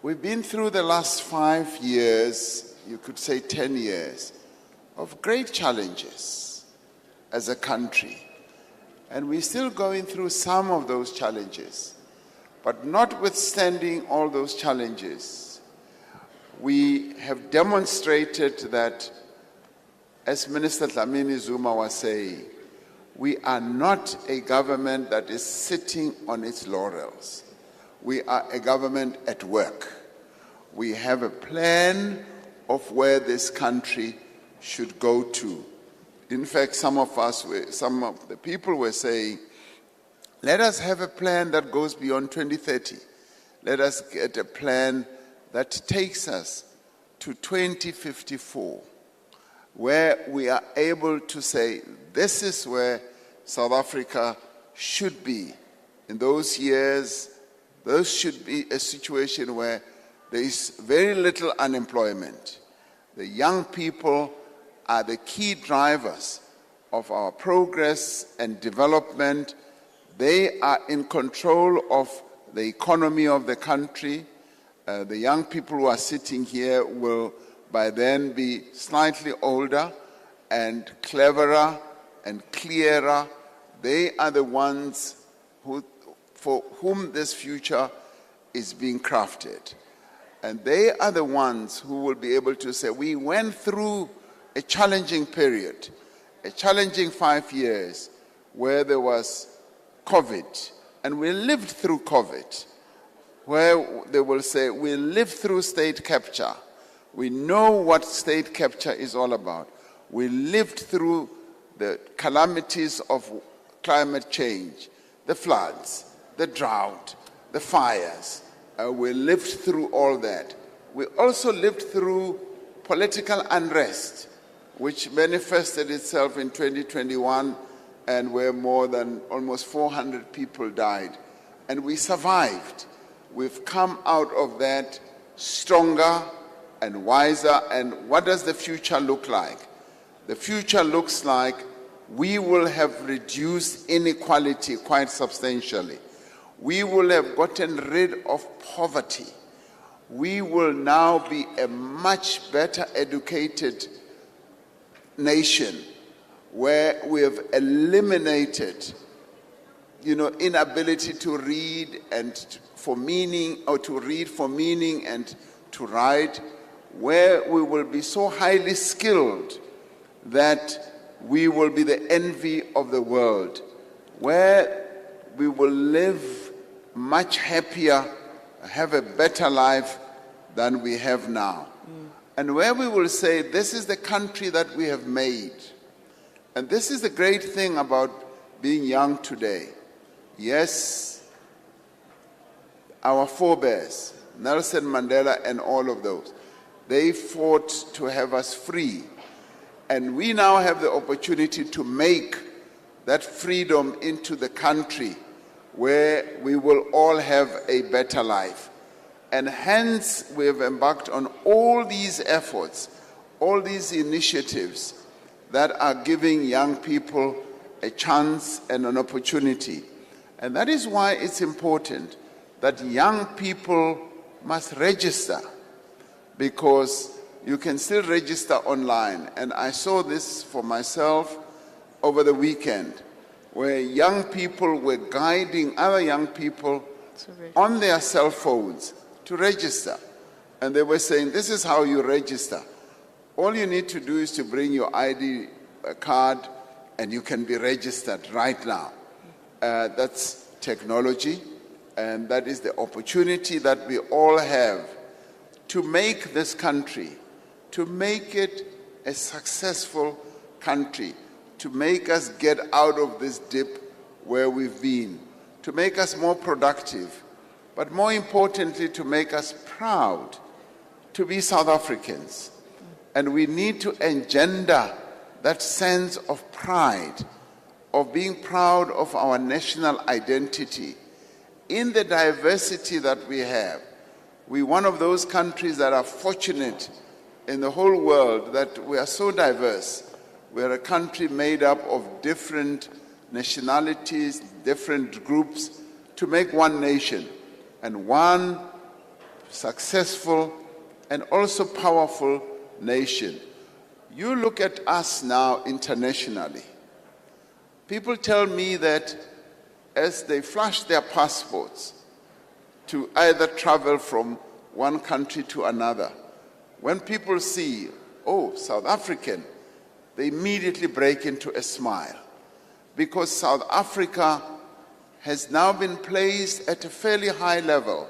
We've been through the last 5 years, you could say 10 years, of great challenges as a country. And we're still going through some of those challenges. But notwithstanding all those challenges, we have demonstrated that, as Minister Dlamini Zuma was saying, we are not a government that is sitting on its laurels. We are a government at work. We have a plan of where this country should go to. In fact, some of the people were saying, let us have a plan that goes beyond 2030. Let us get a plan that takes us to 2054, where we are able to say, this is where South Africa should be. In those years, those should be a situation where there is very little unemployment. The young people are the key drivers of our progress and development. They are in control of the economy of the country. The young people who are sitting here will by then be slightly older and cleverer and clearer. They are the ones for whom this future is being crafted. And they are the ones who will be able to say, we went through a challenging period, a challenging 5 years where there was COVID, and we lived through COVID, where they will say, we lived through state capture. We know what state capture is all about. We lived through the calamities of climate change, the floods, the drought, the fires. We lived through all that. We also lived through political unrest, which manifested itself in 2021 and where more than almost 400 people died. And we survived. We've come out of that stronger and wiser. And what does the future look like? The future looks like we will have reduced inequality quite substantially. We will have gotten rid of poverty. We will now be a much better educated nation where we have eliminated, inability to read and for meaning, or to read for meaning and to write, where we will be so highly skilled that we will be the envy of the world, where we will live much happier, have a better life than we have now. And where we will say, this is the country that we have made. And this is the great thing about being young today. Yes, our forebears, Nelson Mandela and all of those, they fought to have us free. And we now have the opportunity to make that freedom into the country where we will all have a better life. And hence we have embarked on all these efforts, all these initiatives that are giving young people a chance and an opportunity. And that is why it's important that young people must register, because you can still register online. And I saw this for myself over the weekend, where young people were guiding other young people on their cell phones to register. And they were saying, this is how you register. All you need to do is to bring your ID card and you can be registered right now. That's technology, and that is the opportunity that we all have to make this country, to make it a successful country, to make us get out of this dip where we've been, to make us more productive, but more importantly, to make us proud to be South Africans. And we need to engender that sense of pride, of being proud of our national identity in the diversity that we have. We're one of those countries that are fortunate in the whole world that we are so diverse. We're a country made up of different nationalities, different groups, to make one nation, and one successful and also powerful nation. You look at us now internationally. People tell me that as they flash their passports to either travel from one country to another, when people see, oh, South African, they immediately break into a smile, because South Africa has now been placed at a fairly high level.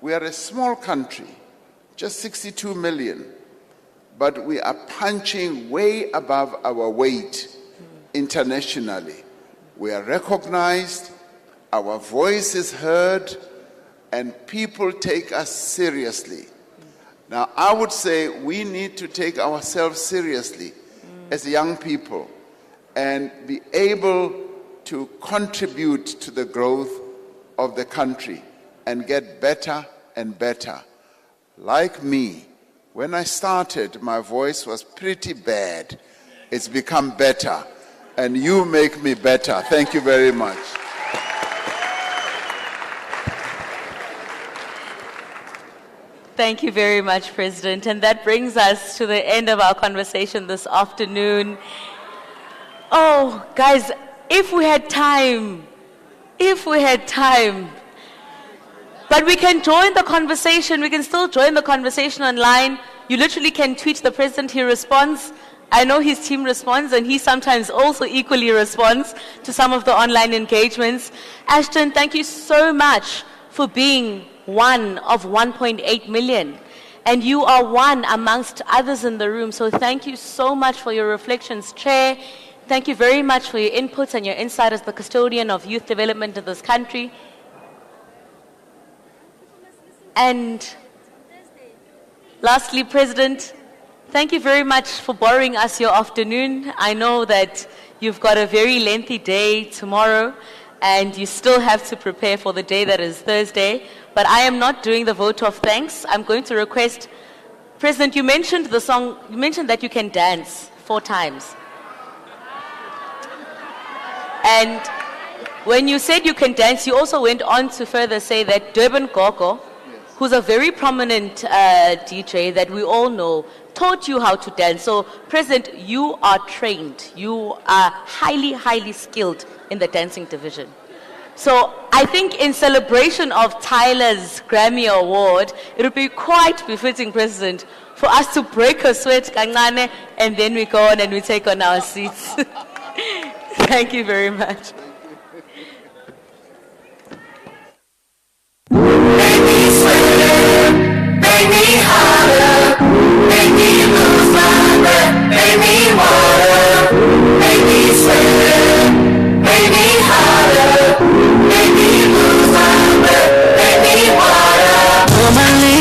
We are a small country, just 62 million, but we are punching way above our weight internationally. We are recognized, our voice is heard, and people take us seriously. Now, I would say we need to take ourselves seriously as young people and be able to contribute to the growth of the country and get better and better. Like me, when I started, my voice was pretty bad. It's become better, and you make me better. Thank you very much. Thank you very much, President. And that brings us to the end of our conversation this afternoon. Oh, guys, if we had time. But we can join the conversation. We can still join the conversation online. You literally can tweet the President, he responds. I know his team responds, and he sometimes also equally responds to some of the online engagements. Ashton, thank you so much for being one of 1.8 million. And you are one amongst others in the room. So thank you so much for your reflections, Chair. Thank you very much for your inputs and your insight as the custodian of youth development in this country. And lastly, President, thank you very much for borrowing us your afternoon. I know that you've got a very lengthy day tomorrow, and you still have to prepare for the day that is Thursday. But I am not doing the vote of thanks. I'm going to request, President, you mentioned the song, you mentioned that you can dance 4 times. And when you said you can dance, you also went on to further say that Durban Gogo, who's a very prominent DJ that we all know, taught you how to dance. So, President, you are trained. You are highly, highly skilled in the dancing division. So I think in celebration of Tyler's Grammy Award, it would be quite befitting, President, for us to break a sweat, kancane, and then we go on and we take on our seats. Thank you very much. hotter, make me lose my breath, make me water, make me sweat, make me hotter, make me lose my breath, make me water. Normally,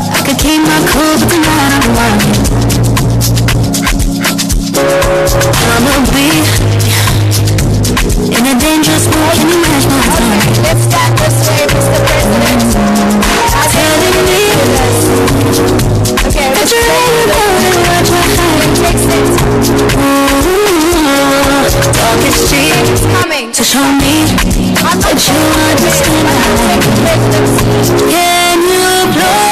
I could keep my cool, but tonight I'm running. I'ma be in a dangerous mood. Can you match my time? Let's start this way, Mr. President. Telling me that you're ready to watch my heart. Talk is cheap to show me that you understand. Can you blow